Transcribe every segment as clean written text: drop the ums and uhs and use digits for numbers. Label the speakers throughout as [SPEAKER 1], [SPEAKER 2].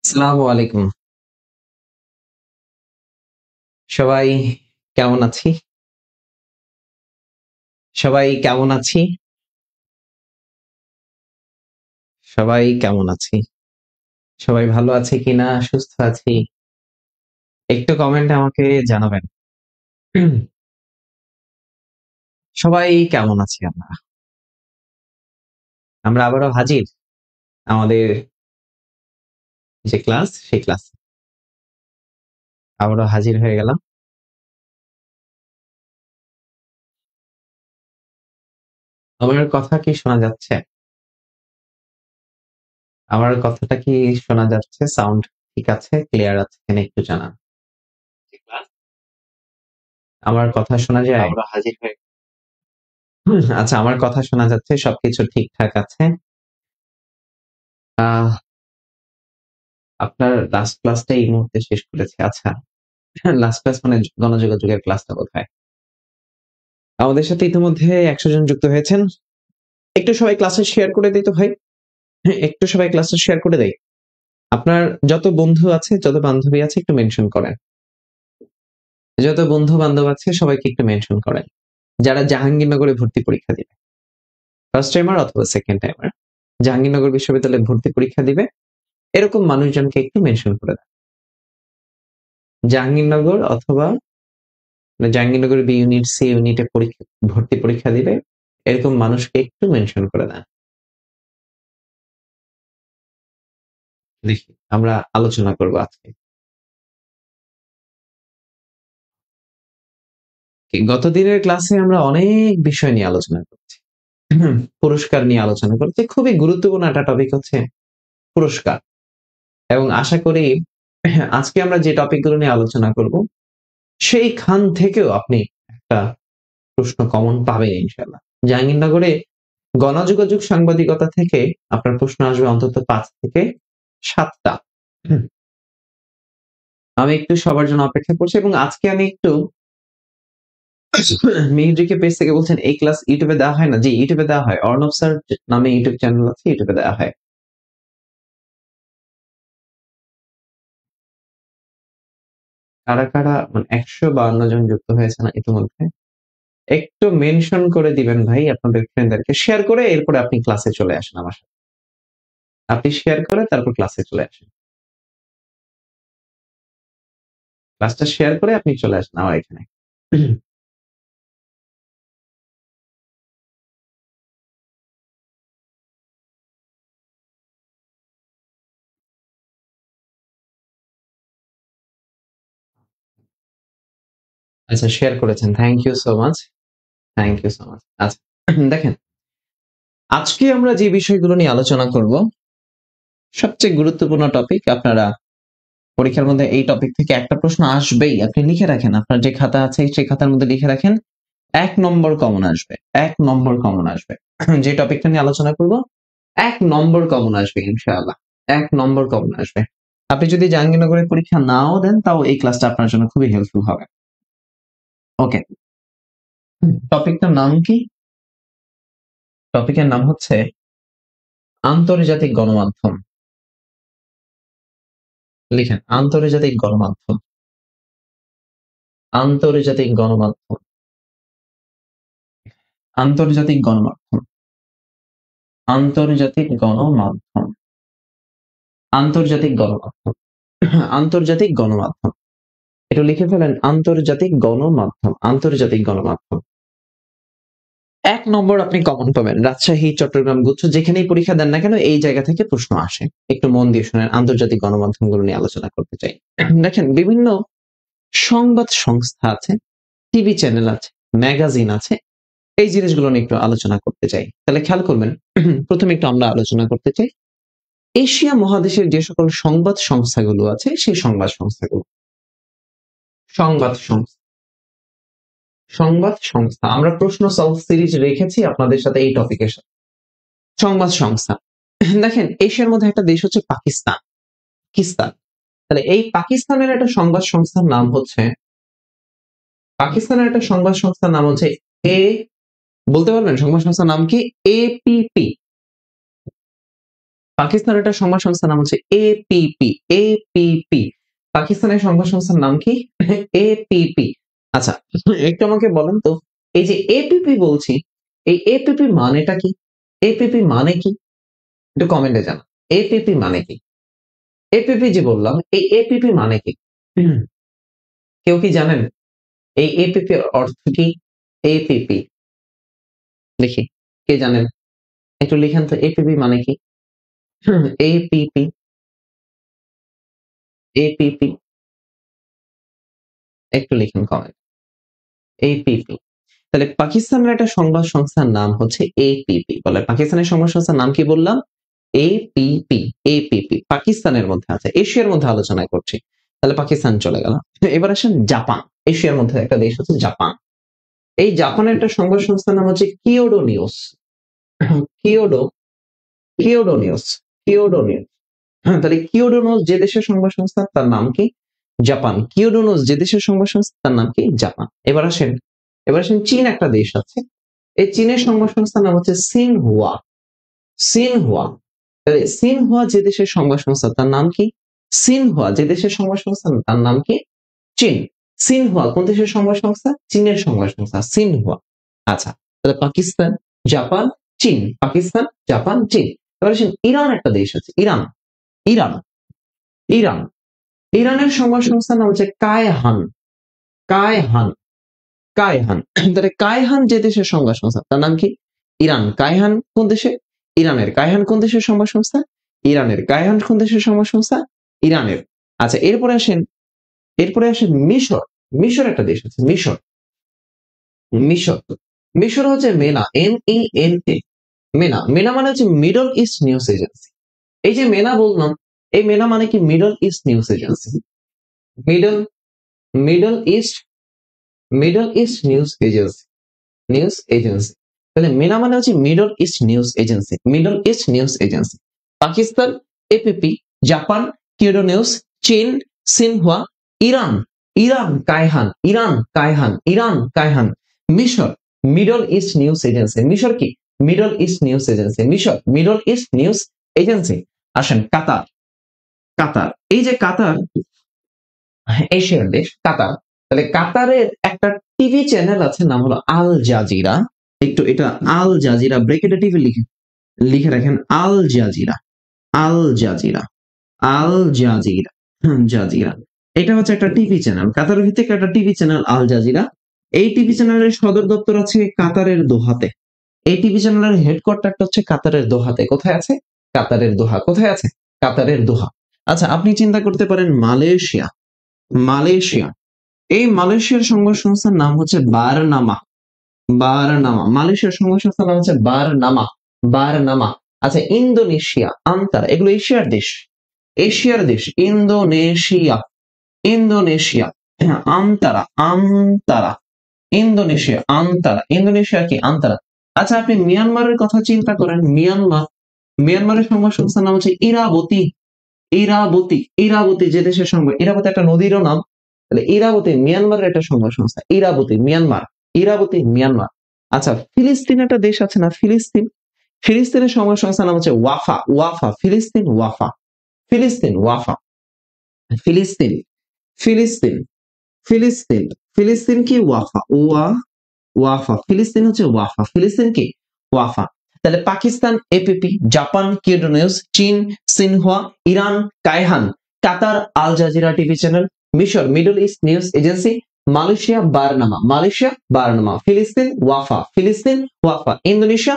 [SPEAKER 1] আসসালামু আলাইকুম। সবাই কেমন আছি? সবাই কেমন আছি? সবাই কেমন আছি? সবাই ভালো আছে কিনা, সুস্থ আছি? একটু কমেন্টে আমাকে জানাবেন। সবাই কেমন আছি আমরা? আমরা আবারও হাজির আমাদের যে ক্লাস, সেই ক্লাসে। আবারও হাজির হয়ে গেলাম। আমার কথা কি শোনা যাচ্ছে? আমার কথাটা কি শোনা যাচ্ছে? সাউন্ড ঠিক আছে? ক্লিয়ার আছে কিনা একটু জানান। আমার কথা শোনা যায়?
[SPEAKER 2] আমরা হাজির হয়ে
[SPEAKER 1] আচ্ছা, আমার কথা শোনা যাচ্ছে, সবকিছু ঠিকঠাক আছে। আপনার লাস্ট ক্লাসটা এই মুহূর্তে শেষ করেছে। আচ্ছা, লাস্ট ক্লাস মানে গণযোগাযোগের ক্লাসটা কোথায়? আমাদের সাথে ইতিমধ্যে 100 জন যুক্ত হয়েছেন। একটু সবাই ক্লাসে শেয়ার করে দিই তো ভাই। হ্যাঁ, একটু সবাই ক্লাসে শেয়ার করে দেই। আপনার যত বন্ধু আছে, যত বান্ধবী আছে একটু মেনশন করেন। যত বন্ধু বান্ধব আছে সবাইকে একটু মেনশন করেন। যারা জাহাঙ্গীরনগরে ভর্তি পরীক্ষা দিবে, ফার্স্ট টাইমার অথবা সেকেন্ড টাইমার, জাহাঙ্গীরনগর বিশ্ববিদ্যালয়ে ভর্তি পরীক্ষা দিবে, এরকম মানুষজনকে একটু মেনশন করে দেন। জাহাঙ্গীরনগর অথবা জাহাঙ্গীরনগর বি ইউনিট, সি ইউনিটে ভর্তি পরীক্ষা দিবে, এরকম মানুষকে একটু মেনশন করে দেন। দেখি আমরা আলোচনা করব আজকে। গত দিনের ক্লাসে আমরা অনেক বিষয় নিয়ে আলোচনা করছি। পুরস্কার নিয়ে আলোচনা করছি। খুবই গুরুত্বপূর্ণ একটা টপিক হচ্ছে পুরস্কার, এবং আশা করি আজকে আমরা যে টপিকগুলো নিয়ে আলোচনা করব সেইখান থেকেও আপনি একটা প্রশ্ন কমন পাবেন ইনশাল্লাহ। জাহাঙ্গীরনগরে গণযোগাযোগ সাংবাদিকতা থেকে আপনার প্রশ্ন আসবে অন্তত 5 থেকে 7টা। আমি একটু সবার জন্য অপেক্ষা করছি, এবং আজকে আমি একটু মিহিরকে পেজ থেকে বলছেন এই ক্লাস ইউটিউবে দেওয়া হয় না? জি, ইউটিউবে দেওয়া হয়। অর্ণব স্যার নামে ইউটিউব চ্যানেল আছে, ইউটিউবে দেওয়া হয়। কারা কারা মানে 152 জন যুক্ত হয়েছে না ইতিমধ্যে? একটু মেনশন করে দিবেন ভাই আপনাদের ফ্রেন্ডদেরকে, শেয়ার করে এরপরে আপনি ক্লাসে চলে আসেন আমার সাথে। আপনি শেয়ার করে তারপর ক্লাসে চলে আসেন। ক্লাসটা শেয়ার করে আপনি চলে আসেন আমার এখানে। আচ্ছা, শেয়ার করেছেন, thank you so much. Thank you so much. আচ্ছা, দেখেন আজকে আমরা যে বিষয়গুলো নিয়ে আলোচনা করব, সবচেয়ে গুরুত্বপূর্ণ টপিক। আপনারা পরীক্ষার মধ্যে এই টপিক থেকে একটা প্রশ্ন আসবেই, আপনি লিখে রাখেন। আপনার যে খাতা আছে সেই খাতার মধ্যে লিখে রাখেন, 1 নম্বর কমন আসবে। 1 নম্বর কমন আসবে। যে টপিকটা নিয়ে আলোচনা করব 1 নম্বর কমন আসবে ইনশাআল্লাহ। 1 নম্বর কমন আসবে। আপনি যদি জাহাঙ্গীরনগরের পরীক্ষা নাও দেন, তাও এই ক্লাসটা আপনার জন্য খুবই হেল্পফুল হবে। ওকে, টপিকটার নাম কি? টপিকের নাম হচ্ছে আন্তর্জাতিক গণমাধ্যম। লিখেন আন্তর্জাতিক গণমাধ্যম। আন্তর্জাতিক গণমাধ্যম। আন্তর্জাতিক গণমাধ্যম। আন্তর্জাতিক গণমাধ্যম, আন্তর্জাতিক গণমাধ্যম, আন্তর্জাতিক গণমাধ্যম, এটা লিখে ফেলেন, আন্তর্জাতিক গণমাধ্যম, আন্তর্জাতিক গণমাধ্যম। 1 নম্বর আপনি কমন পাবেন, রাজশাহী, চট্টগ্রাম, গুচ্ছ যেখানেই পরীক্ষা দেন না কেন এই জায়গা থেকে প্রশ্ন আসে। একটু মন দিয়ে শুনেন, আন্তর্জাতিক গণমাধ্যমগুলো নিয়ে আলোচনা করতে চাই। দেখেন, বিভিন্ন সংবাদ সংস্থা আছে, টিভি চ্যানেল আছে, ম্যাগাজিন আছে, এই জিনিসগুলো নিয়ে একটু আলোচনা করতে চাই। তাহলে খেয়াল করবেন, প্রথমে একটু আমরা আলোচনা করতে চাই এশিয়া মহাদেশের যে সকল সংবাদ সংস্থাগুলো আছে সেই সংবাদ সংস্থাগুলো। সংবাদ সংস্থা, সংবাদ সংস্থা, আমরা প্রশ্ন সলভ সিরিজ রেখেছি আপনাদের সাথে এই টপিকের সাথে। সংবাদ সংস্থা, দেখেন এশিয়ার মধ্যে একটা দেশ হচ্ছে পাকিস্তান, পাকিস্তান। তাহলে এই পাকিস্তানের একটা সংবাদ সংস্থার নাম হচ্ছে, পাকিস্তানের একটা সংবাদ সংস্থার নাম হচ্ছে এ, বলতে পারবেন সংবাদ সংস্থার নাম কি? এপিপি। পাকিস্তানের একটা সংবাদ সংস্থার নাম হচ্ছে এপিপি, এপিপি। পাকিস্তানের সংবাদ সংস্থার নাম কি? এপিপি। আচ্ছা, একটু আমাকে বলেন তো, এই যে এপিপি বলছি, এই এপিপি মানেটা কি? এপিপি মানে কি? একটু কমেন্টে জানান, এপিপি মানে কি? এপিপি যে বললাম, এই এপিপি মানে কি? কেউ কি জানেন এই এপিপি অর্থ কি? এপিপি দেখি, কে জানেন? একটু লিখেন তো, এপিপি মানে কি? এপিপি, এপিপি, একটু লিখেন কমেন্ট, এপিপি। তাহলে পাকিস্তানের একটা সংবাদ সংস্থার নাম হচ্ছে এপিপি। বলে পাকিস্তানের সংবাদ সংস্থার নাম কি বললাম? APP, APP. পাকিস্তানের মধ্যে আছে, এশিয়ার মধ্যে আলোচনা করছি। তাহলে পাকিস্তান চলে গেল। এবার আসেন জাপান, এশিয়ার মধ্যে একটা দেশ হচ্ছে জাপান। এই জাপানের একটা সংবাদ সংস্থার নাম হচ্ছে কিয়োডো নিউজ, কিয়োডো, কিয়োডো নিউজ, কিয়োডো নিউজ। তাহলে কিয়োডো নিউজ যে দেশের সংবাদ সংস্থা তার নাম কি? জাপান। কিয়োডো নিউজ যে দেশের সংবাদ সংস্থা তার নাম কি? জাপান। এবার আসেন, এবার আসেন চীন একটা দেশ আছে, এই চীনের সংবাদ সংস্থার নাম হচ্ছে সিনহুয়া, সিনহুয়া। তাহলে সিনহুয়া যে দেশের সংবাদ সংস্থা তার নাম কি? সিনহুয়া যে দেশের সংবাদ সংস্থা তার নাম কি? চীন। সিনহুয়া কোন দেশের সংবাদ সংস্থা? চীনের সংবাদ সংস্থা, সিনহুয়া। আচ্ছা, তাহলে পাকিস্তান, জাপান, চীন, পাকিস্তান, জাপান, চীন। এবার আসেন ইরান একটা দেশ আছে, ইরান, ইরান, ইরান। ইরানের সংবাদ সংস্থার নাম হচ্ছে কায়হান, কায়হান, কায়হান। তাহলে কায়হান যে দেশের সংবাদ সংস্থা তার নাম কি? ইরান। কায়হান কোন দেশে? ইরানের। কায়হান কোন দেশের সংবাদ সংস্থা? ইরানের। কায়হান কোন দেশের সংবাদ সংস্থা? ইরানের। আচ্ছা, এরপরে আসেন, এরপরে আসেন মিশর, মিশর একটা দেশ আছে, মিশর, মিশর। মিশর হচ্ছে মেনা, MENA, মেনা। মেনা মানে হচ্ছে মিডল ইস্ট নিউজ এজেন্সি। এই যে মেনা বললাম, এই মেনা মানে কি? Middle east news Agency, Middle, Middle East, Middle east news Agency, News Agency. তাহলে মেনা মানে হচ্ছে Middle east news Agency, Middle east news agency. Pakistan APP, Japan Kyodo News, চীন Xinhua, Iran, Iran Kayhan, Iran Kayhan, Iran Kayhan. মিশর middle east news Agency, মিশর কি? Middle east news Agency, মিশর middle east news Agency. আসেন Qatar, কাতার, এই যে কাতার এশিয়ার দেশ কাতার। তাহলে কাতারের একটা টিভি চ্যানেল আছে, নাম হলো আল জাজিরা। একটু এটা আল জাজিরা ব্রেকেটে টিভি লিখে, লিখে রাখেন, Al Jazeera, Al Jazeera, Al Jazeera, Jazeera. এটা হচ্ছে একটা টিভি চ্যানেল, কাতারের ভিত্তিক একটা টিভি চ্যানেল আল জাজিরা। এই টিভি চ্যানেলের সদর দপ্তর আছে কাতারের দোহাতে। এই টিভি চ্যানেলের হেডকোয়ার্টারটা হচ্ছে কাতারের দোহাতে। কোথায় আছে? কাতারের দোহা। কোথায় আছে? কাতারের দোহা। আচ্ছা, আপনি চিন্তা করতে পারেন মালয়েশিয়া, মালয়েশিয়া, এই মালয়েশিয়ার সংবাদ সংস্থার নাম হচ্ছে বারনামা, বারনামা। মালয়েশিয়ার সংবাদ সংস্থার নাম হচ্ছে বারনামা, বারনামা। আচ্ছা, ইন্দোনেশিয়া, আন্তারা, এগুলো এশিয়ার দেশ, এশিয়ার দেশ। ইন্দোনেশিয়া, ইন্দোনেশিয়া, হ্যাঁ, আন্তারা, আন্তারা, ইন্দোনেশিয়া, আন্তারা। ইন্দোনেশিয়া কি? আন্তারা। আচ্ছা, আপনি মিয়ানমারের কথা চিন্তা করেন, মিয়ানমার, মিয়ানমারের সংবাদ সংস্থার নাম হচ্ছে ইরাবতী, ইরাবতী, ইরাবতী যে দেশের সংবাদ, ইরাবতী একটা নদীরও নাম। তাহলে ইরাবতী মিয়ানমারের একটা সংবাদ সংস্থা, ইরাবতী মিয়ানমার, ইরাবতী মিয়ানমার। আচ্ছা, ফিলিস্তিন একটা দেশ আছে না, ফিলিস্তিন, ফিলিস্তিনের সংবাদ সংস্থার নাম হচ্ছে ওয়াফা, ওয়াফা, ফিলিস্তিন ওয়াফা, ফিলিস্তিন ওয়াফা, ফিলিস্তিন, ফিলিস্তিন, ফিলিস্তিন, ফিলিস্তিন কি? ওয়াফা, ওয়া, ওয়াফা, ফিলিস্তিন হচ্ছে ওয়াফা, ফিলিস্তিন কি? ওয়াফা। তাহলে Pakistan APP, Japan Kyodo News, চীন Xinhua, Iran Kayhan, Qatar Al Jazeera TV channel, মিশর middle east news Agency, Malaysia Bernama, ফিলিস্তিন ওয়াফা, ইন্দোনেশিয়া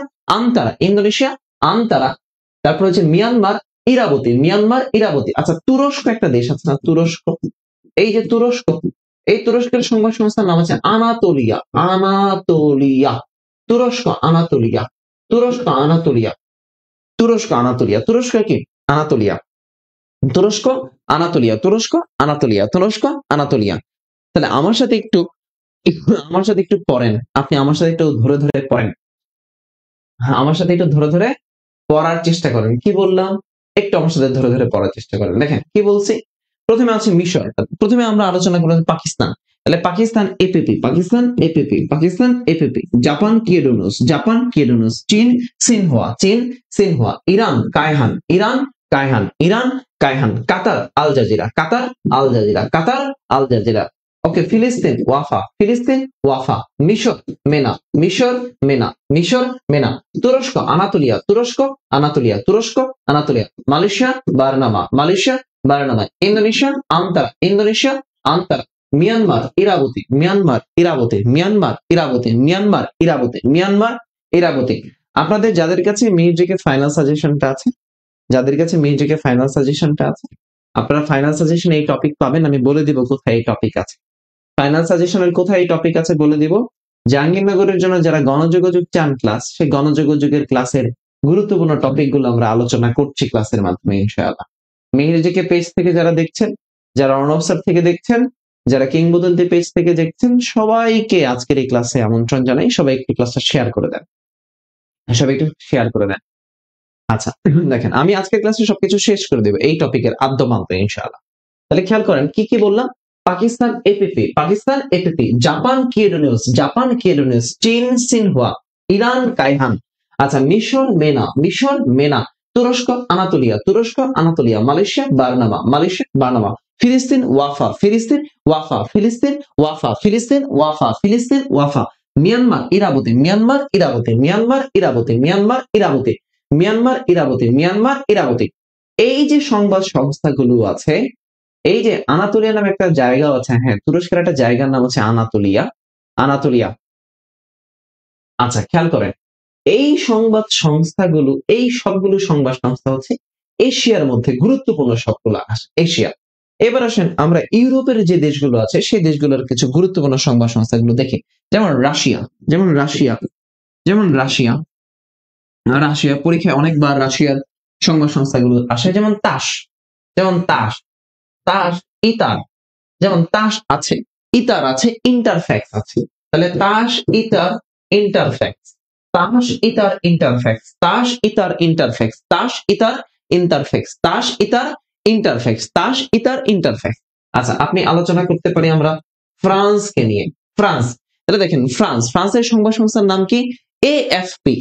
[SPEAKER 1] আন্তারা, তারপর হচ্ছে মিয়ানমার ইরাবতী। আচ্ছা, তুরস্ক একটা দেশ আছে না, তুরস্ক, এই যে তুরস্ক, এই তুরস্কের সংবাদ সংস্থার নাম আছে আনাতোলিয়া। তুরস্ক আনাতোলিয়া তুরস্ক কি আনাতোলিয়া, তুরস্ক আনাতোলিয়া। তাহলে আমার সাথে একটু পড়েন, আপনি আমার সাথে একটু ধরে ধরে পড়েন, হ্যাঁ আমার সাথে একটু ধরে ধরে পড়ার চেষ্টা করেন। কি বললাম, একটু আমার সাথে ধরে ধরে পড়ার চেষ্টা করেন। দেখেন কি বলছি, প্রথমে আছে মিশর, প্রথমে আমরা আলোচনা করলাম পাকিস্তান, তাহলে Pakistan APP, Japan Kyodo News, চীন Xinhua, Iran Kayhan, Qatar Al Jazeera, okay, ফিলিস্তিন ওয়াফা, মিশর মেনা, তুরস্ক Anatolia, Malaysia Bernama, Indonesia Antara, Myanmar Irrawaddy. আপনাদের যাদের কাছে মিউজিকের ফাইনাল সাজেশনটা আছে, আপনারা ফাইনাল সাজেশন এই টপিক পাবেন, আমি বলে দিব কোথায় এই টপিক আছে। ফাইনাল সাজেশনের কোথায় এই টপিক আছে বলে দিব। জাহাঙ্গীরনগরের জন্য যারা গণযোগাযোগ চান ক্লাস, সেই গণযোগাযোগের ক্লাসের গুরুত্বপূর্ণ টপিক গুলো আমরা আলোচনা করছি ক্লাসের মাধ্যমে ইনশাআল্লাহ। মিহিরজিকে পেজ থেকে যারা দেখছেন, যারা অর্ণব স্যার থেকে দেখছেন, যারা কিংবদন্তি পেজ থেকে দেখছেন, সবাইকে আজকের এই ক্লাসে আমন্ত্রণ জানাই। সবাই একটু ক্লাসটা শেয়ার করে দেন। আচ্ছা দেখেন, আমি আজকের ক্লাসে সবকিছু শেষ করে দেবো এই টপিকের আদ্যমান্তে ইনশাআল্লাহ। তাহলে খেয়াল করেন কি বললাম, Pakistan APP, Japan Kyodo News, চীন সিনহুয়া, ইরান কায়হান, আচ্ছা মিশর মেনা, তুরস্ক আনাতোলিয়া, মালয়েশিয়া বারনামা, ফিলিস্তিন ওয়াফা, মিয়ানমার ইরাবতী। এই যে সংবাদ সংস্থাগুলো আছে, এই যে আনাতোলিয়া নামে একটা জায়গা আছে, হ্যাঁ তুরস্কের একটা জায়গার নাম হচ্ছে আনাতোলিয়া। আচ্ছা খেয়াল করেন, এই সংবাদ সংস্থাগুলো, এই সবগুলো সংবাদ সংস্থা হচ্ছে এশিয়ার মধ্যে গুরুত্বপূর্ণ সবগুলো এশিয়া। এবার আসেন আমরা ইউরোপের যে দেশগুলো আছে সেই দেশগুলোর কিছু গুরুত্বপূর্ণ সংবাদ সংস্থাগুলো দেখি। যেমন রাশিয়া পরীক্ষায় অনেকবার রাশিয়ার সংবাদ সংস্থাগুলো আসে। যেমন তাস ইতার, যেমন তাস আছে, ইতার আছে, ইন্টারফ্যাক্স আছে। তাহলে তাস ইতার ইন্টারফ্যাক্স, আচ্ছা আপনি আলোচনা করতে পারি আমরা ফ্রান্সকে নিয়ে। তাহলে দেখেন ফ্রান্সের সংবাদ সংস্থার নাম কি? AFP,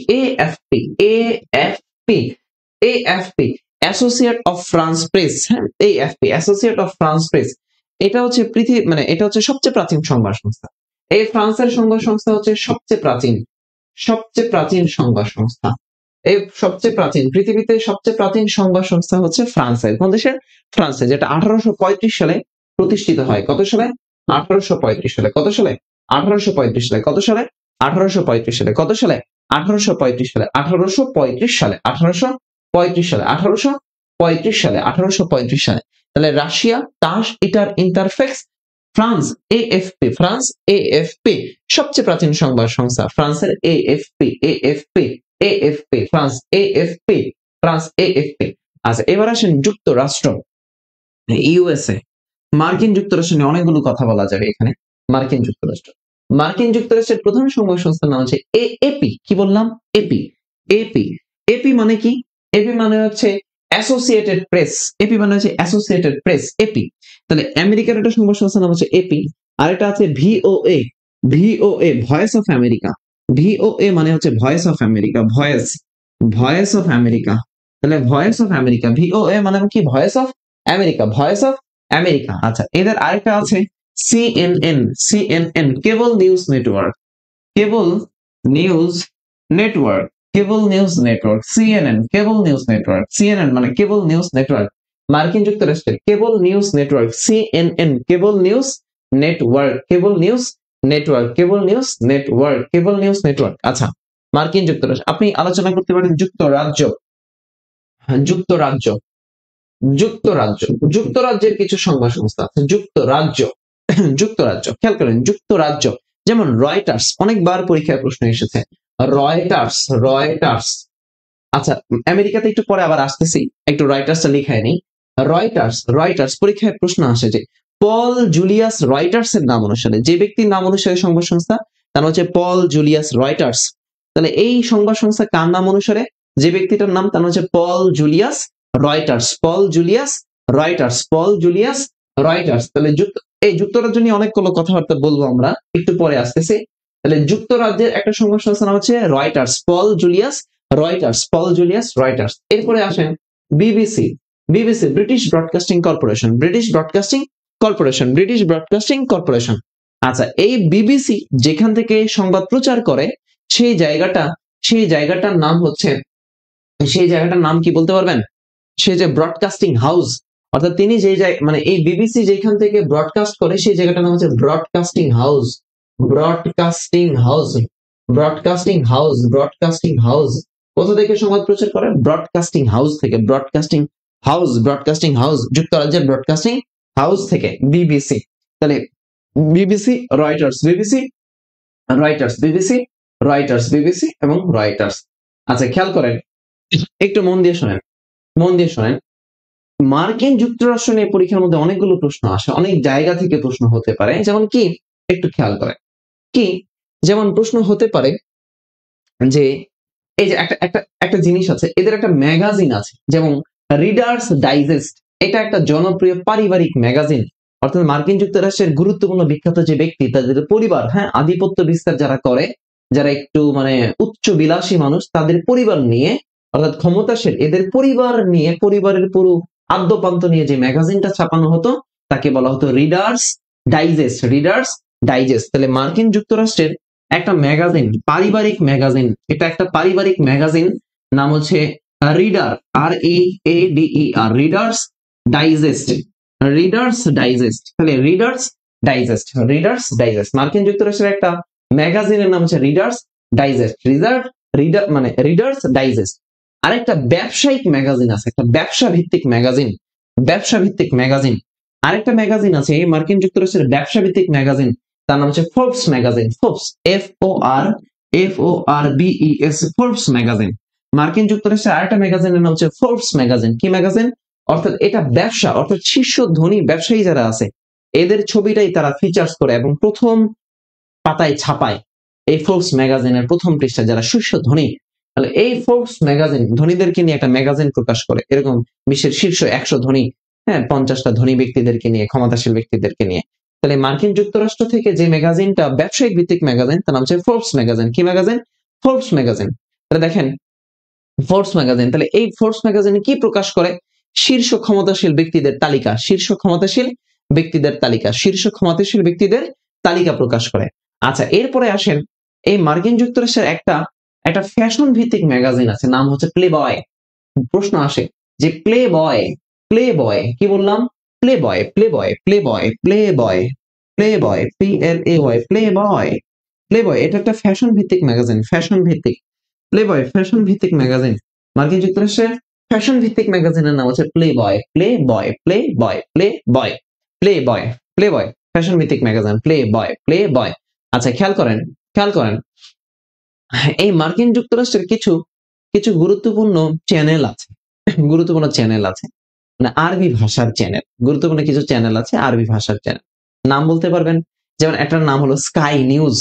[SPEAKER 1] associate of France press. হ্যাঁ, AFP associate of France press. এটা হচ্ছে এটা হচ্ছে সবচেয়ে প্রাচীন সংবাদ সংস্থা। এই ফ্রান্সের সংবাদ সংস্থা হচ্ছে সবচেয়ে প্রাচীন সংবাদ সংস্থা। এই পৃথিবীতে সবচেয়ে প্রাচীন সংবাদ সংস্থা হচ্ছে ফ্রান্সের। কোন দেশের? ফ্রান্সের, যেটা 1835 সালে প্রতিষ্ঠিত হয়। কত সালে? 1835 সালে। কত সালে? 1835 সালে। কত সালে? 1835 সালে। কত সালে? 1835 সালে। 1835 সালে। 1835 সালে। 1835 সালে। 1835 সালে। তাহলে Russia TASS ITAR ইন্টারফেক্স, France AFP সবচেয়ে প্রাচীন সংবাদ সংস্থা ফ্রান্সের এএফপি। France AFP. আচ্ছা এবার আসেন যুক্তরাষ্ট্র, ইউএসএ, মার্কিন যুক্তরাষ্ট্র নিয়ে অনেকগুলো কথা বলা যাবে এখানে। মার্কিন যুক্তরাষ্ট্রের প্রধান সংবাদ সংস্থার নাম হচ্ছে এপি। কি বললাম? এপি মানে কি? এপি মানে হচ্ছে অ্যাসোসিয়েটেড প্রেস। এপি। তাহলে আমেরিকার একটা সংবাদ সংস্থার নাম হচ্ছে এপি, আর এটা আছে VOA, voice of America. VOA মানে হচ্ছে ভয়েস অফ আমেরিকা। তাহলে ভয়েস অফ আমেরিকা, ভিওএ মানে কি? Voice of America. আচ্ছা এদের আরেকটা আছে সিএনএন, কেবল নিউজ নেটওয়ার্ক। কেবল news network, CNN, cable news network, CNN মানে কেবল নিউজ নেটওয়ার্ক, মার্কিন যুক্তরাষ্ট্রের কেবল news network, CNN, cable news network, কেবল নিউজ নেটওয়ার্ক, কেবল নিউজ নেটওয়ার্ক, কেবল নিউজ নেটওয়ার্ক। আচ্ছা, মার্কিন যুক্তরাষ্ট্র, আপনি আলোচনা করতে পারেন যুক্তরাজ্য, যুক্তরাজ্য, যুক্তরাজ্য, যুক্তরাজ্যের কিছু সংবাদ সংস্থা আছে, যুক্তরাজ্য, যুক্তরাজ্য, খেয়াল করেন যুক্তরাজ্য, যেমন রয়টার্স, অনেকবার পরীক্ষায় প্রশ্ন এসেছে, রয়টার্স, রয়টার্স। আচ্ছা, আমেরিকাতে একটু পরে আবার আসতেছি, একটু রয়টার্সটা লিখায় নেই। রয়টার্স, রয়টার্স পরীক্ষায় প্রশ্ন আসে যে পল জুলিয়াস রয়টার্স এর নাম অনুসারে, যে ব্যক্তির নাম অনুসারে সংবাদ সংস্থা, তার হচ্ছে পল জুলিয়াস রয়টার্স। তাহলে এই সংবাদ সংস্থা কার নাম অনুসারে, যে ব্যক্তিটার নাম, তার হচ্ছে পল জুলিয়াস রয়টার্স, পল জুলিয়াস রয়টার্স, পল জুলিয়াস রয়টার্স। তাহলে এই যুক্তরাজ্য নিয়ে অনেকগুলো কথাবার্তা বলবো আমরা, একটু পরে আসতেছি। তাহলে যুক্তরাজ্যের একটা সংবাদ সংস্থার নাম হচ্ছে রয়টার্স, পল জুলিয়াস রয়টার্স, পল জুলিয়াস রয়টার্স। এরপরে আসেন BBC, BBC British broadcasting corporation, British broadcasting corporation, British broadcasting corporation. আচ্ছা, এই বিবিসি যেখান থেকে সংবাদ প্রচার করে সেই জায়গাটার নাম হচ্ছে, সেই জায়গাটার নাম কি বলতে পারবেন? সে যে ব্রডকাস্টিং হাউস, অর্থাৎ তিনি যে মানে এই বিবিসি যেখান থেকে ব্রডকাস্ট করে সেই জায়গাটার নাম হচ্ছে broadcasting house, broadcasting house, broadcasting house, broadcasting house. কোথা থেকে সংবাদ প্রচার করে? ব্রডকাস্টিং হাউস থেকে, ব্রডকাস্টিং হাউস, ব্রডকাস্টিং হাউস, যুক্তরাজ্যের ব্রডকাস্টিং হাউস থেকে বিবিসি। তাহলে BBC, Reuters, BBC, Reuters, BBC, Reuters, BBC এবং রয়টার্স। আচ্ছা, খেয়াল করেন, একটু মন দিয়ে শোনেন, মন দিয়ে শোনেন। মার্কিন যুক্তরাষ্ট্র নিয়ে পরীক্ষার মধ্যে অনেকগুলো প্রশ্ন আসে, অনেক জায়গা থেকে প্রশ্ন হতে পারে। যেমন কি, একটু খেয়াল করেন, কি যেমন প্রশ্ন হতে পারে যে এই যে একটা জিনিস আছে, এদের একটা ম্যাগাজিন আছে, যেমন রিডার্স ডাইজেস্ট। এটা একটা জনপ্রিয় পারিবারিক ম্যাগাজিন, অর্থাৎ মার্কিন যুক্তরাষ্ট্রের গুরুত্বপূর্ণ বিখ্যাত যে ব্যক্তি, তাদের পরিবার, হ্যাঁ, আধিপত্য বিস্তার যারা করে, যারা একটু মানে উচ্চ বিলাসী মানুষ, তাদের পরিবার নিয়ে, অর্থাৎ ক্ষমতাশীল, এদের পরিবার নিয়ে, পরিবারের পুরো আদ্যপান্ত নিয়ে যে ম্যাগাজিনটা ছাপানো হতো তাকে বলা হতো রিডার্স ডাইজেস্ট, রিডার্স ডাইজেস্ট। তাহলে মার্কিন যুক্তরাষ্ট্রের একটা ম্যাগাজিন, পারিবারিক ম্যাগাজিন, এটা একটা পারিবারিক ম্যাগাজিন, নাম হচ্ছে reader, READER, readers digest, readers digest. তাহলে রিডার্স ডাইজেস্ট, রিডার্স ডাইজেস্ট, মার্কিন যুক্তরাষ্ট্রের একটা ম্যাগাজিনের নাম হচ্ছে রিডার্স ডাইজেস্ট, রিডার মানে রিডার্স ডাইজেস্ট। আরেকটা ব্যবসায়িক ম্যাগাজিন আছে, একটা ব্যবসা ভিত্তিক ম্যাগাজিন, ব্যবসা ভিত্তিক ম্যাগাজিন। আরেকটা ম্যাগাজিন আছে এই মার্কিন যুক্তরাষ্ট্রের ব্যবসা ভিত্তিক ম্যাগাজিন, তার নাম হচ্ছে Forbes magazine, Forbes, FORBES, Forbes magazine. মার্কিন যুক্তরাষ্ট্রের আরেকটা ম্যাগাজিনের নাম হচ্ছে ফোর্বস ম্যাগাজিন। কি ম্যাগাজিন? অর্থাৎ এটা ব্যবসা, অর্থাৎ শীর্ষ ধনী ব্যবসায়ী যারা আছে এদের ছবিটাই তারা ফিচার্স করে এবং প্রথম পাতায় ছাপায় এই ফোর্বস ম্যাগাজিনের প্রথম পৃষ্ঠা, যারা শীর্ষ ধনী। তাহলে এই ফোর্বস ম্যাগাজিন ধনীদেরকে নিয়ে একটা ম্যাগাজিন প্রকাশ করে, এরকম বিশ্বের শীর্ষ 100 ধনী, হ্যাঁ, 50টা ধনী ব্যক্তিদেরকে নিয়ে, ক্ষমতাশীল ব্যক্তিদেরকে নিয়ে। তাহলে মার্কিন যুক্তরাষ্ট্র থেকে যে ম্যাগাজিনটা ব্যবসায়িক ভিত্তিক ম্যাগাজিন, তার নাম হচ্ছে ফোর্বস ম্যাগাজিন। কি ম্যাগাজিন? Forbes magazine. তাহলে দেখেন ফোর্বস ম্যাগাজিন, তাহলে এই ফোর্বস ম্যাগাজিনে কি প্রকাশ করে? শীর্ষ ক্ষমতাশীল ব্যক্তিদের তালিকা, শীর্ষ ক্ষমতাশীল ব্যক্তিদের তালিকা, শীর্ষ ক্ষমতাশীল ব্যক্তিদের তালিকা প্রকাশ করে। আচ্ছা, এরপরে আসেন, এই মার্কিন যুক্তরাষ্ট্রের একটা ফ্যাশন ভিত্তিক ম্যাগাজিন আছে, নাম হচ্ছে প্লে বয়। প্রশ্ন আসে যে প্লে বয়, প্লে বয় কি বললাম? Playboy, Playboy, Playboy, Playboy, Playboy, PLAY, Playboy, Playboy. এটা একটা ফ্যাশন ভিত্তিক ম্যাগাজিন, ফ্যাশন ভিত্তিক, প্লে বয় ফ্যাশন ভিত্তিক ম্যাগাজিন। মার্কিন যুক্তরাষ্ট্রের ফ্যাশন ভিত্তিক ম্যাগাজিনের নাম হচ্ছে Playboy, Playboy, Playboy, Playboy, Playboy, Playboy, fashion ভিত্তিক magazine, Playboy, Playboy. আচ্ছা, খেয়াল করেন, খেয়াল করেন, এই মার্কিন যুক্তরাষ্ট্রের কিছু কিছু গুরুত্বপূর্ণ চ্যানেল আছে, গুরুত্বপূর্ণ চ্যানেল আছে, মানে আরবি ভাষার চ্যানেল, গুরুত্বপূর্ণ কিছু চ্যানেল আছে আরবি ভাষার চ্যানেল। নাম বলতে পারবেন? যেমন একটার নাম হলো স্কাই নিউজ,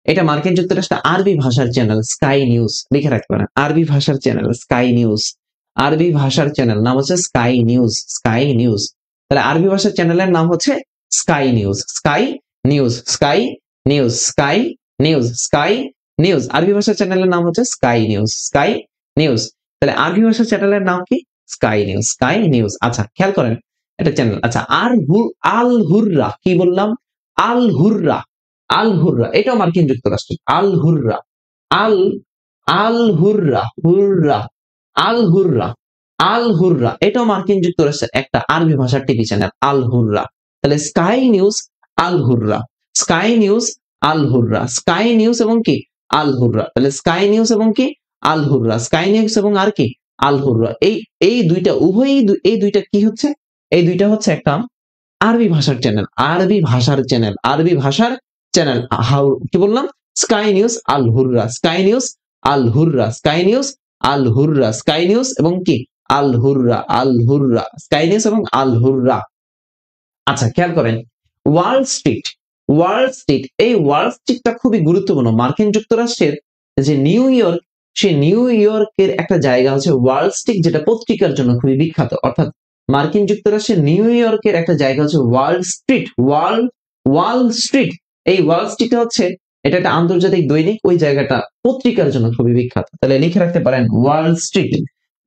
[SPEAKER 1] এটা মার্কিন যুক্তরাষ্ট্রের আরবি ভাষার চ্যানেল, স্কাই নিউজ, লিখে রাখতে পারেন, আরবি ভাষার চ্যানেল স্কাই নিউজ, আরবি ভাষার চ্যানেল নাম হচ্ছে স্কাই নিউজ, স্কাই নিউজ। তাহলে আরবি ভাষার চ্যানেলের নাম হচ্ছে sky news, sky news, sky news, sky news, sky news. আরবি ভাষার চ্যানেলের নাম হচ্ছে স্কাই নিউজ, স্কাই নিউজ। তাহলে আরবি ভাষার চ্যানেলের নাম কি? Sky news, sky news. আচ্ছা, খেয়াল করেন, এটা চ্যানেল। আচ্ছা, আল হুররা, কি বললাম? আল হুররা, আল হুররা, এটাও মার্কিন যুক্তরাষ্ট্র, আল হুররা, আল আল হুররা, হুররা, আল হুররা, আল হুররা, এটাও মার্কিন যুক্তরাষ্ট্রের একটা আরবি ভাষার টিভি চ্যানেল, আল হুররা। তাহলে স্কাই নিউজ, আল হুররা, স্কাই নিউজ, আল হুররা, স্কাই নিউজ এবং কি আল হুররা। তাহলে স্কাই নিউজ এবং কি আল হুররা, স্কাই নিউজ এবং আর কি আল হুররা। এই দুইটা উভয়ই এই দুইটা কি হচ্ছে, এই দুইটা হচ্ছে একটা আরবি ভাষার চ্যানেল, আরবি ভাষার চ্যানেল, আরবি ভাষার চ্যানেল। হাউ কি বললাম, স্কাই নিউজ, আল হুররা, স্কাই নিউজ, আল হুররা, স্কাই নিউজ, আল হুররা, স্কাই নিউজ এবং কি আল হুররা, আল হুররা, স্কাই নিউজ এবং আল হুররা। আচ্ছা খেয়াল করেন, ওয়াল স্ট্রিট, ওয়াল স্ট্রিট, এই ওয়াল স্ট্রিটটা খুবই গুরুত্বপূর্ণ। মার্কিন যুক্তরাষ্ট্রের যে নিউ ইয়র্ক, সেই নিউ ইয়র্কের একটা জায়গা হচ্ছে ওয়াল স্ট্রিট, যেটা পত্রিকার জন্য খুবই বিখ্যাত। অর্থাৎ মার্কিন যুক্তরাষ্ট্রের নিউ ইয়র্কের একটা জায়গা হচ্ছে ওয়াল স্ট্রিট, ওয়াল স্ট্রিট। এই ওয়াল স্ট্রিট হচ্ছে এটা একটা আন্তর্জাতিক দৈনিক, ওই জায়গাটা পত্রিকার জন্য খুবই বিখ্যাত। তাহলে লিখে রাখতে পারেন Wall Street,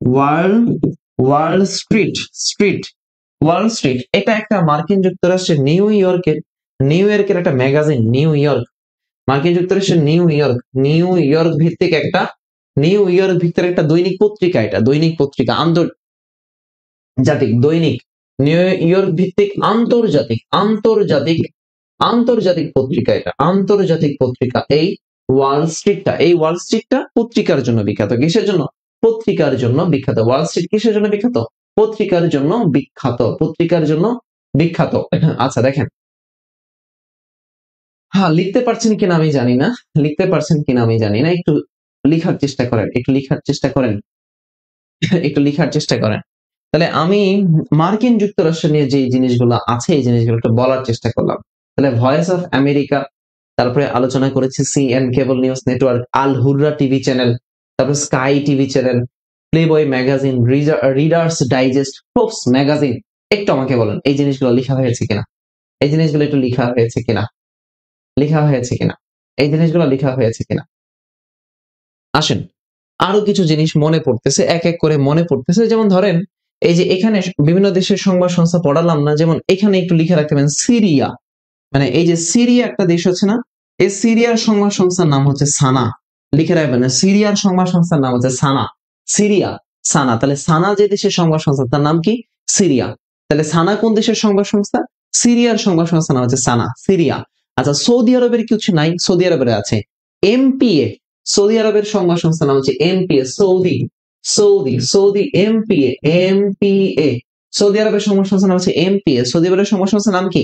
[SPEAKER 1] Wall, Wall Street, Street, Wall Street. এটা একটা মার্কিন যুক্তরাষ্ট্রের নিউ ইয়র্কের, নিউ ইয়র্কের একটা ম্যাগাজিন, নিউ ইয়র্ক, মার্কিন যুক্তরাষ্ট্রের নিউ ইয়র্ক, নিউ ইয়র্ক ভিত্তিক একটা, নিউ ইয়র্ক ভিত্তিক একটা দৈনিক পত্রিকা, এটা দৈনিক পত্রিকা, আন্তর্জাতিক দৈনিক, নিউ ইয়র্ক ভিত্তিক আন্তর্জাতিক, আন্তর্জাতিক, আন্তর্জাতিক পত্রিকা, এটা আন্তর্জাতিক পত্রিকা। এই ওয়াল স্ট্রিটটা, এই ওয়াল স্ট্রিটটা পত্রিকার জন্য বিখ্যাত। কিসের জন্য? পত্রিকার জন্য বিখ্যাত। ওয়াল স্ট্রিট কিসের জন্য বিখ্যাত? পত্রিকার জন্য বিখ্যাত, পত্রিকার জন্য বিখ্যাত। আচ্ছা দেখেন, হ্যাঁ লিখতে পারছেন কিনা আমি জানি না, লিখতে পারছেন কিনা আমি জানি না, একটু লিখার চেষ্টা করেন, একটু লিখার চেষ্টা করেন, একটু লিখার চেষ্টা করেন। তাহলে আমি মার্কিন যুক্তরাষ্ট্র নিয়ে যে জিনিসগুলো আছে, এই জিনিসগুলো একটু বলার চেষ্টা করলাম। তাহলে ভয়েস অফ আমেরিকা, তারপরে আলোচনা করেছি সিএন কেবল নিউজ নেটওয়ার্ক, আল হুররা টিভি চ্যানেল, তারপরে sky TV channel, playboy magazine, readers digest, Forbes magazine. একটু আমাকে বলেন এই জিনিসগুলো লেখা হয়েছে কিনা, এই জিনিসগুলো একটু লেখা হয়েছে কিনা, লেখা হয়েছে কিনা, এই জিনিসগুলো লেখা হয়েছে কিনা। আসেন, আরো কিছু জিনিস মনে পড়তেছে, এক এক করে মনে পড়তেছে। যেমন ধরেন এই যে এখানে বিভিন্ন দেশের সংবাদ সংস্থা পড়ালাম না, যেমন এখানে একটু লিখে রাখতে পারেন সিরিয়া, মানে এই যে সিরিয়া একটা দেশ হচ্ছে না, এই সিরিয়ার সংবাদ সংস্থার নাম হচ্ছে সানা। লিখে রাখবেন, সিরিয়ার সংবাদ সংস্থার নাম হচ্ছে সানা, সিরিয়া, সানা। তাহলে সানা যে দেশের সংবাদ সংস্থা তার নাম কি? সিরিয়া। তাহলে সানা কোন দেশের সংবাদ সংস্থা? সিরিয়ার সংবাদ সংস্থার নাম হচ্ছে সানা, সিরিয়া। আচ্ছা সৌদি আরবের কিছু নাই? সৌদি আরবের আছে এমপিএ, সৌদি আরবের সংবাদ সংস্থার নাম হচ্ছে MPA, Saudi, Saudi, Saudi, MPA, MPA. Saudi আরবের সংবাদ সংস্থার নাম হচ্ছে এমপিএ, সৌদি আরবের সংবাদ সংস্থার নাম কি?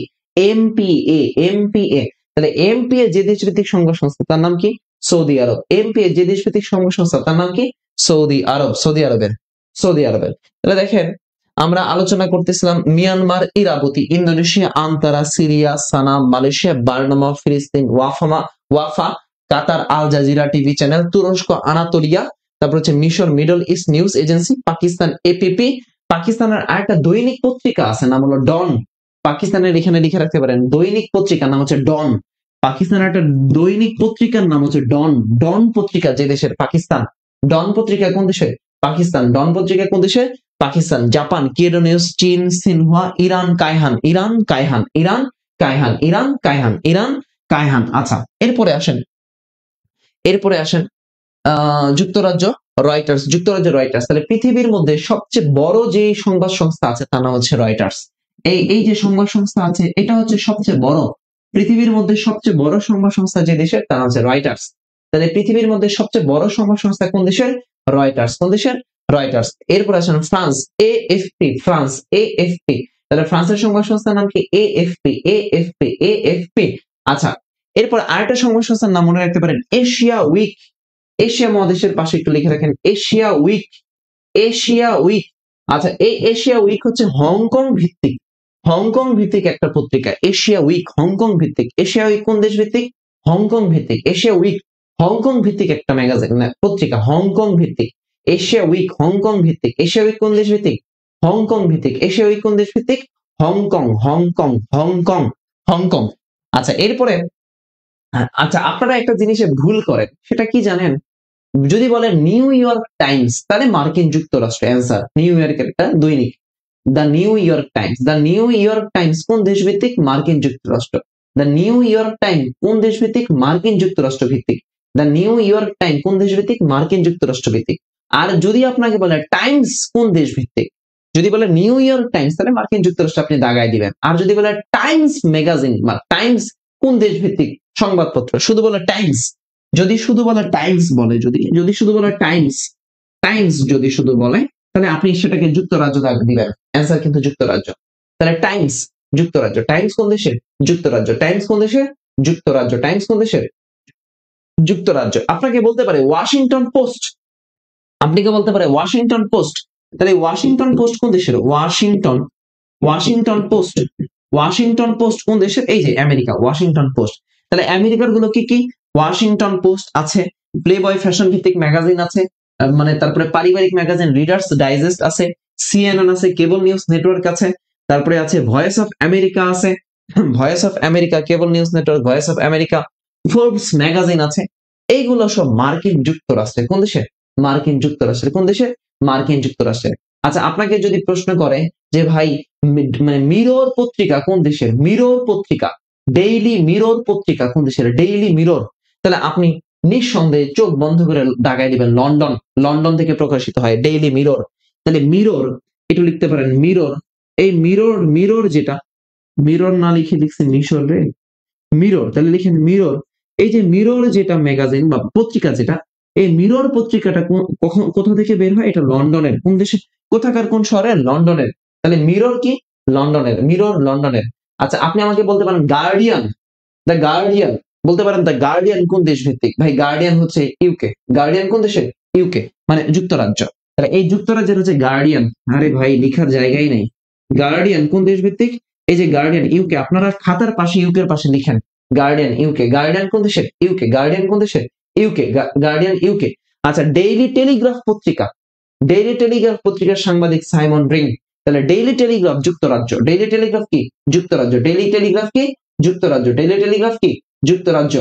[SPEAKER 1] MPA, MPA. তাহলে এমপিএ যে দেশভিত্তিক সংবাদ সংস্থা তার নাম কি? সৌদি আরব। এমপিএ যে দেশভিত্তিক সংবাদ সংস্থা তার নাম কি? সৌদি আরব, সৌদি আরবের, সৌদি আরবের। তাহলে দেখেন আমরা আলোচনা করতেছিলাম মিয়ানমার, ইরাবতী, Indonesia, Antara, Syria, SANA, Malaysia, Bernama, ফিলিস্তিন, ওয়াফা, Qatar, Al Jazeera TV channel, তুরস্ক, আনাতোলিয়া, তারপর হচ্ছে মিশর, middle east news agency, Pakistan, APP. পাকিস্তানের আরেকটা দৈনিক পত্রিকা আছে, নাম হলো ডন। পাকিস্তানের এখানে লিখে রাখতে পারেন দৈনিক পত্রিকার নাম হচ্ছে ডন। পাকিস্তানের একটা দৈনিক পত্রিকার নাম হচ্ছে ডন, ডন পত্রিকা যে দেশের, পাকিস্তান। ডন পত্রিকা কোন দেশে? পাকিস্তান। ডন পত্রিকা কোন দেশে? পাকিস্তান। জাপান, কিয়েডো নিউজ, চীন, Xinhua, Iran, Kayhan, Iran, Kayhan, Iran, Kayhan, Iran, Kayhan, Iran, Kayhan. আচ্ছা এরপরে আসেন, এরপরে আসেন যুক্তরাজ্য, রয়টার্স, যুক্তরাজ্য রয়টার্স। তাহলে পৃথিবীর মধ্যে সবচেয়ে বড় যে সংবাদ সংস্থা আছে তার নাম হচ্ছে রয়টার্স। এই যে সংবাদ সংস্থা আছে এটা হচ্ছে সবচেয়ে বড়, পৃথিবীর মধ্যে সবচেয়ে বড় সংবাদ সংস্থা যে দেশের তার নাম হচ্ছে রয়টার্স। তাহলে পৃথিবীর মধ্যে সবচেয়ে বড় সংবাদ সংস্থা কোন দেশের? রয়টার্স। কোন দেশের? রয়টার্স। এরপর আসেন ফ্রান্স, এএফপি, ফ্রান্স, এএফপি। তাহলে ফ্রান্সের সংবাদ সংস্থার নাম কি? AFP, AFP, AFP. আচ্ছা এরপর আরেকটা সংবাদ সংস্থার নাম মনে রাখতে পারেন, এশিয়া উইক। এশিয়া মহাদেশের পাশে একটু লিখে রাখেন এশিয়া উইক, এশিয়া উইক। আচ্ছা এই এশিয়া উইক হচ্ছে হংকং ভিত্তিক, হংকং ভিত্তিক একটা পত্রিকা, এশিয়া উইক, হংকং ভিত্তিক। এশিয়া উইক কোন দেশ ভিত্তিক? হংকং ভিত্তিক। এশিয়া উইক হংকং ভিত্তিক একটা ম্যাগাজিন, পত্রিকা, হংকং ভিত্তিক। এশিয়া উইক হংকং ভিত্তিক। এশিয়া উইক কোন দেশ ভিত্তিক? হংকং ভিত্তিক। এশিয়া উইক কোন দেশ ভিত্তিক? Hong Kong, Hong Kong, Hong Kong, Hong Kong. আচ্ছা এরপরে আচ্ছা আপনারা একটা জিনিসে ভুল করেন, সেটা কি জানেন? যদি বলেন নিউ ইয়র্ক টাইমস তাহলে মার্কিন যুক্তরাষ্ট্র অ্যান্সার, নিউ ইয়র্কের একটা দৈনিক, the New York Times. The New York Times কোন দেশ ভিত্তিক? মার্কিন যুক্তরাষ্ট্র। দ্য নিউ ইয়র্ক টাইম কোন দেশ ভিত্তিক? মার্কিন যুক্তরাষ্ট্র ভিত্তিক। দ্য নিউ ইয়র্ক টাইম কোন দেশ ভিত্তিক? মার্কিন যুক্তরাষ্ট্র ভিত্তিক। আর যদি আপনাকে বলে টাইমস কোন দেশ ভিত্তিক, যদি বলে নিউ ইয়র্ক টাইমস তাহলে মার্কিন যুক্তরাষ্ট্র আপনি দাগায় দিবেন। আর যদি বলে টাইমস ম্যাগাজিন বা টাইমস কোন দেশ ভিত্তিক সংবাদপত্র, শুধু বলে টাইমস, যদি শুধু বলে টাইমস বলে, যদি শুধু বলে টাইমস যদি শুধু বলে তাহলে আপনি সেটাকে যুক্তরাজ্য দিবেন। অ্যান্সার কিন্তু যুক্তরাজ্য। তাহলে টাইমস যুক্তরাজ্য, টাইমস কোন দেশের? যুক্তরাজ্য। টাইমস কোন দেশের? যুক্তরাজ্য। টাইমস কোন দেশের? যুক্তরাজ্য। আপনাকে বলতে পারে ওয়াশিংটন পোস্ট, আপনাকে বলতে পারে ওয়াশিংটন পোস্ট, তাহলে ওয়াশিংটন পোস্ট কোন দেশের? ওয়াশিংটন পোস্ট কোন দেশের? এই যে আমেরিকা, ওয়াশিংটন পোস্ট। তাহলে আমেরিকার গুলো কি কি? ওয়াশিংটন পোস্ট আছে, প্লেবয় ফ্যাশন ভিত্তিক ম্যাগাজিন আছে, মানে তারপরে পারিবারিক ম্যাগাজিন রিডার্স ডাইজেস্ট আছে, সিএনএন আছে, কেবল নিউজ নেটওয়ার্ক আছে, তারপরে আছে ভয়েস অফ আমেরিকা আছে, voice of America, cable news network, voice of America, Forbes magazine আছে। এইগুলো সব মার্কিন যুক্তরাষ্ট্রের। কোন দেশে? মার্কিন যুক্তরাষ্ট্রের। কোন দেশে? মার্কিন যুক্তরাষ্ট্রের। আচ্ছা, আপনাকে যদি প্রশ্ন করে যে ভাই মানে মিরর পত্রিকা কোন দেশের? মিরর পত্রিকা, ডেইলি মিরর পত্রিকা কোন দেশের? Daily mirror. তাহলে আপনি নিঃসন্দেহে চোখ বন্ধ করে দাগায় দিবেন লন্ডন থেকে প্রকাশিত হয় ডেইলি মিরর। তাহলে মিরর একটু লিখতে পারেন, মিরর। এই মিরর যেটা, মিরর না লিখে লিখছেন মিশর রে, মিরর, তাহলে লিখেন মিরর। এই যে মিরর যেটা ম্যাগাজিন বা পত্রিকা যেটা, এই মিরর পত্রিকাটা কোথা থেকে বের হয়? এটা লন্ডনের। কোন দেশে? কোথাকার? কোন শহরের? লন্ডনের। তাহলে মিরর কি? লন্ডনের। মিরর লন্ডনের। আচ্ছা, আপনি আমাকে বলতে পারেন গার্ডিয়ান, দ্য গার্ডিয়ান, বলতে পারেন দ্য গার্ডিয়ান কোন দেশ ভিত্তিক? ভাই গার্ডিয়ান হচ্ছে ইউকে। গার্ডিয়ান কোন দেশে? ইউকে, মানে যুক্তরাজ্য। তাহলে এই যুক্তরাজ্যের হচ্ছে গার্ডিয়ান। আরে ভাই লিখার জায়গায় নেই। গার্ডিয়ান কোন দেশ ভিত্তিক? এই যে গার্ডিয়ান ইউকে, আপনারা খাতার পাশে ইউকের পাশে লিখেন গার্ডিয়ান ইউকে। গার্ডিয়ান কোন দেশের? ইউকে। গার্ডিয়ান কোন দেশের? ইউকে। Guardian UK. আচ্ছা, ডেইলি টেলিগ্রাফ পত্রিকা, ডেইলি টেলিগ্রাফ পত্রিকার সাংবাদিক সাইমন রিং। তাহলে ডেইলি টেলিগ্রাফ যুক্তরাজ্য। ডেইলি টেলিগ্রাফ কি? যুক্তরাজ্য। ডেইলি টেলিগ্রাফ কি? যুক্তরাজ্য। ডেইলি টেলিগ্রাফ কি? যুক্তরাজ্য।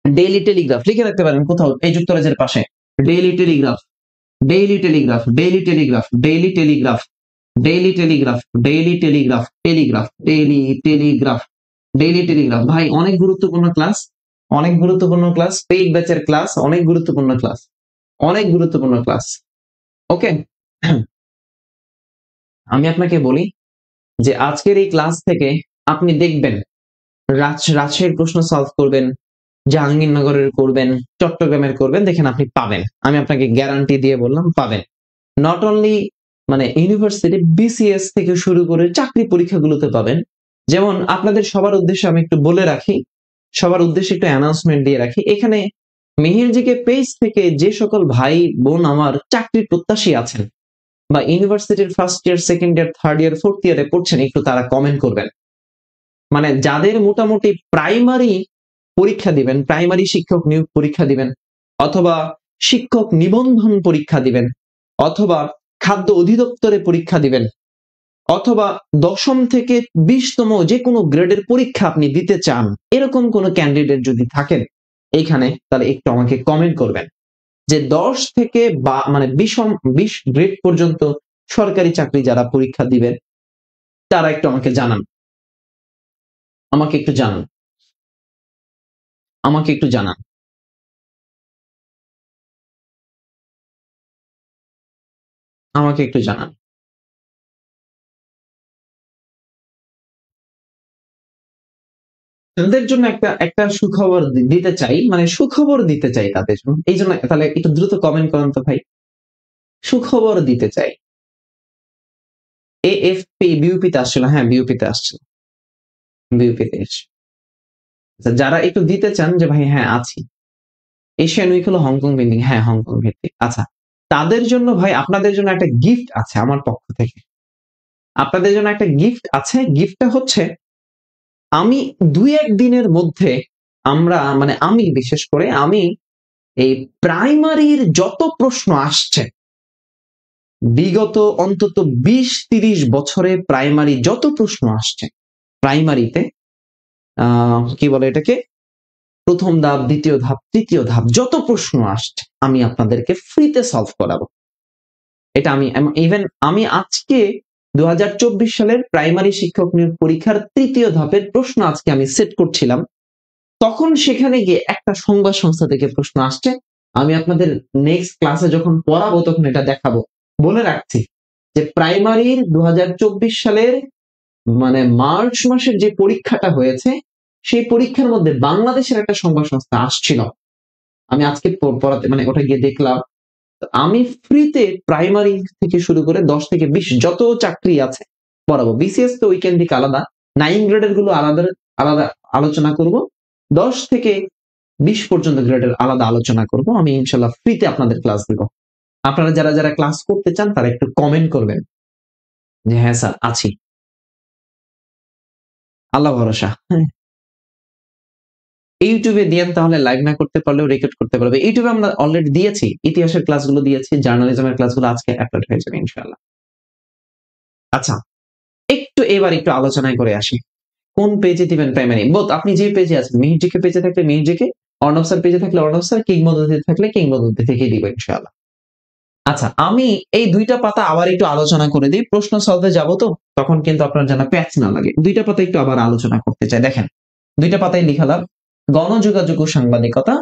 [SPEAKER 1] ডেইলি টেলিগ্রাফ লিখে রাখতে পারেন কোথাও এই যুক্তরাজ্যের পাশে। Daily Telegraph, daily Telegraph, daily Telegraph, daily Telegraph, daily Telegraph, daily Telegraph, Telegraph, daily Telegraph, daily Telegraph. ভাই অনেক গুরুত্বপূর্ণ ক্লাস, অনেক গুরুত্বপূর্ণ ক্লাস, পেইড ব্যাচের ক্লাস, অনেক গুরুত্বপূর্ণ ক্লাস, অনেক গুরুত্বপূর্ণ ক্লাস। ওকে, আমি আপনাকে বলি যে আজকের এই ক্লাস থেকে আপনি দেখবেন রাজশাহীর প্রশ্ন সলভ করবেন, জাহাঙ্গীরনগরের করবেন, চট্টগ্রামের করবেন, দেখেন আপনি পাবেন। আমি আপনাকে গ্যারান্টি দিয়ে বললাম পাবেন। নট অনলি মানে ইউনিভার্সিটি, বিসিএস থেকে শুরু করে চাকরি পরীক্ষাগুলোতে পাবেন। যেমন আপনাদের সবার উদ্দেশ্যে আমি একটু বলে রাখি, সবার উদ্দেশ্যে একটু অ্যানাউন্সমেন্ট দিয়ে রাখি, এখানে মিহিরজিকে পেজ থেকে যে সকল ভাই বোন আমার চাকরির প্রত্যাশী আছেন বা ইউনিভার্সিটির first year, second year, third year, fourth ইয়ারে পড়ছেন, একটু তারা কমেন্ট করবেন। মানে যাদের মোটামুটি প্রাইমারি পরীক্ষা দিবেন, প্রাইমারি শিক্ষক নিয়োগ পরীক্ষা দিবেন, অথবা শিক্ষক নিবন্ধন পরীক্ষা দিবেন, অথবা খাদ্য অধিদপ্তরে পরীক্ষা দিবেন, অথবা 10ম থেকে 20তম যে কোনো গ্রেডের পরীক্ষা আপনি দিতে চান, এরকম কোনো ক্যান্ডিডেট যদি থাকেন এইখানে, তাহলে একটু আমাকে কমেন্ট করবেন যে 10 থেকে মানে 20 গ্রেড পর্যন্ত সরকারি চাকরি যারা পরীক্ষা দিবেন তারা একটু আমাকে জানান, আমাকে একটু জানান, আমাকে একটু জানান। আমাকে একটু জানান। তাদের জন্য একটা একটা সুখবর দিতে চাই, মানে সুখবর দিতে চাই তাদের জন্য, এই জন্য তাহলে একটু দ্রুত কমেন্ট করেন তো ভাই। সুখবর দিতে চাই। এএফপি বিউপিতে আসছিল, হ্যাঁ বিউপিতে আসছিল, বিউপিতে এসে। আচ্ছা, যারা একটু দিতে চান যে ভাই হ্যাঁ আছি, এশিয়ান উইক হলো হংকং ভিত্তিক, হ্যাঁ হংকং ভিত্তিক, আচ্ছা তাদের জন্য ভাই আপনাদের জন্য একটা গিফট আছে আমার পক্ষ থেকে। আপনাদের জন্য একটা গিফট আছে, গিফটটা হচ্ছে আমি 2-1 দিনের মধ্যে আমরা মানে আমি বিশেষ করে আমি এই প্রাইমারির যত প্রশ্ন আসছে বিগত অন্তত 20-30 বছরে প্রাইমারি যত প্রশ্ন আসছে, প্রাইমারিতে কি বলে এটাকে, প্রথম ধাপ, দ্বিতীয় ধাপ, তৃতীয় ধাপ যত প্রশ্ন আসছে আমি আপনাদেরকে ফ্রিতে সলভ করাবো। এটা আমি ইভেন আমি আজকে 2024 সালের প্রাইমারি শিক্ষক নিয়োগ পরীক্ষার তৃতীয় ধাপের প্রশ্ন আজকে আমি সেট করছিলাম, তখন সেখানে গিয়ে একটা সংবাদ সংস্থা থেকে প্রশ্ন আসছে, আমি আপনাদের নেক্সট ক্লাসে যখন পড়াবো তখন এটা দেখাবো। বলে রাখছি যে প্রাইমারির 2024 সালের মানে মার্চ মাসের যে পরীক্ষাটা হয়েছে সেই পরীক্ষার মধ্যে বাংলাদেশের একটা সংবাদ সংস্থা আসছিল। আমি আজকে পড়াতে মানে ওটা গিয়ে দেখলাম। আমি ফ্রিতে প্রাইমারি থেকে শুরু করে 10 থেকে 20 যত চাকরি আছে পড়াবো। বিসিএস তো উইকেন্ড দিকে আলাদা, 9 গ্রেডের গুলো আলাদা আলাদা আলোচনা করব, 10 থেকে 20 পর্যন্ত গ্রেডের আলাদা আলোচনা করব। আমি ইনশাল্লাহ ফ্রিতে আপনাদের ক্লাস দিব। আপনারা যারা যারা ক্লাস করতে চান তারা একটু কমেন্ট করবেন যে হ্যাঁ স্যার আছি, আল্লাহ ভরসা। হ্যাঁ, ইউটিউবে দিয়েন, তাহলে লাইভ না করতে পারলেও রেকর্ড করতে পারবে। ইউটিউবে আমরা অলরেডি দিয়েছি, ইতিহাসের ক্লাসগুলো দিয়েছি, জার্নালিজমের ক্লাসগুলো আজকে আপলোড হয়ে যাবে ইনশাআল্লাহ। আচ্ছা, এবার একটু আলোচনায় করে আসি। কোন পেজে দিবেন প্রাইমারি? বোধ আপনি যে পেজে আছেন, মিহিরজিকে পেজে থাকলে মিহিরজিকে, অর্ণব স্যার পেজে থাকলে অর্ণব স্যার, কিংবদন্তি থাকলে কিংবদন্তি থেকেই দিব ইনশাআল্লাহ। আচ্ছা, আমি এই 2টা পাতা আবার একটু আলোচনা করে দিই। প্রশ্ন সলভে যাব তো, তখন কিন্তু আপনার যেন প্যাচ না লাগে। 2টা পাতা একটু আবার আলোচনা করতে চাই। দেখেন, 2টা পাতায় লিখালাম গণযোগাযোগ ও সাংবাদিকতা।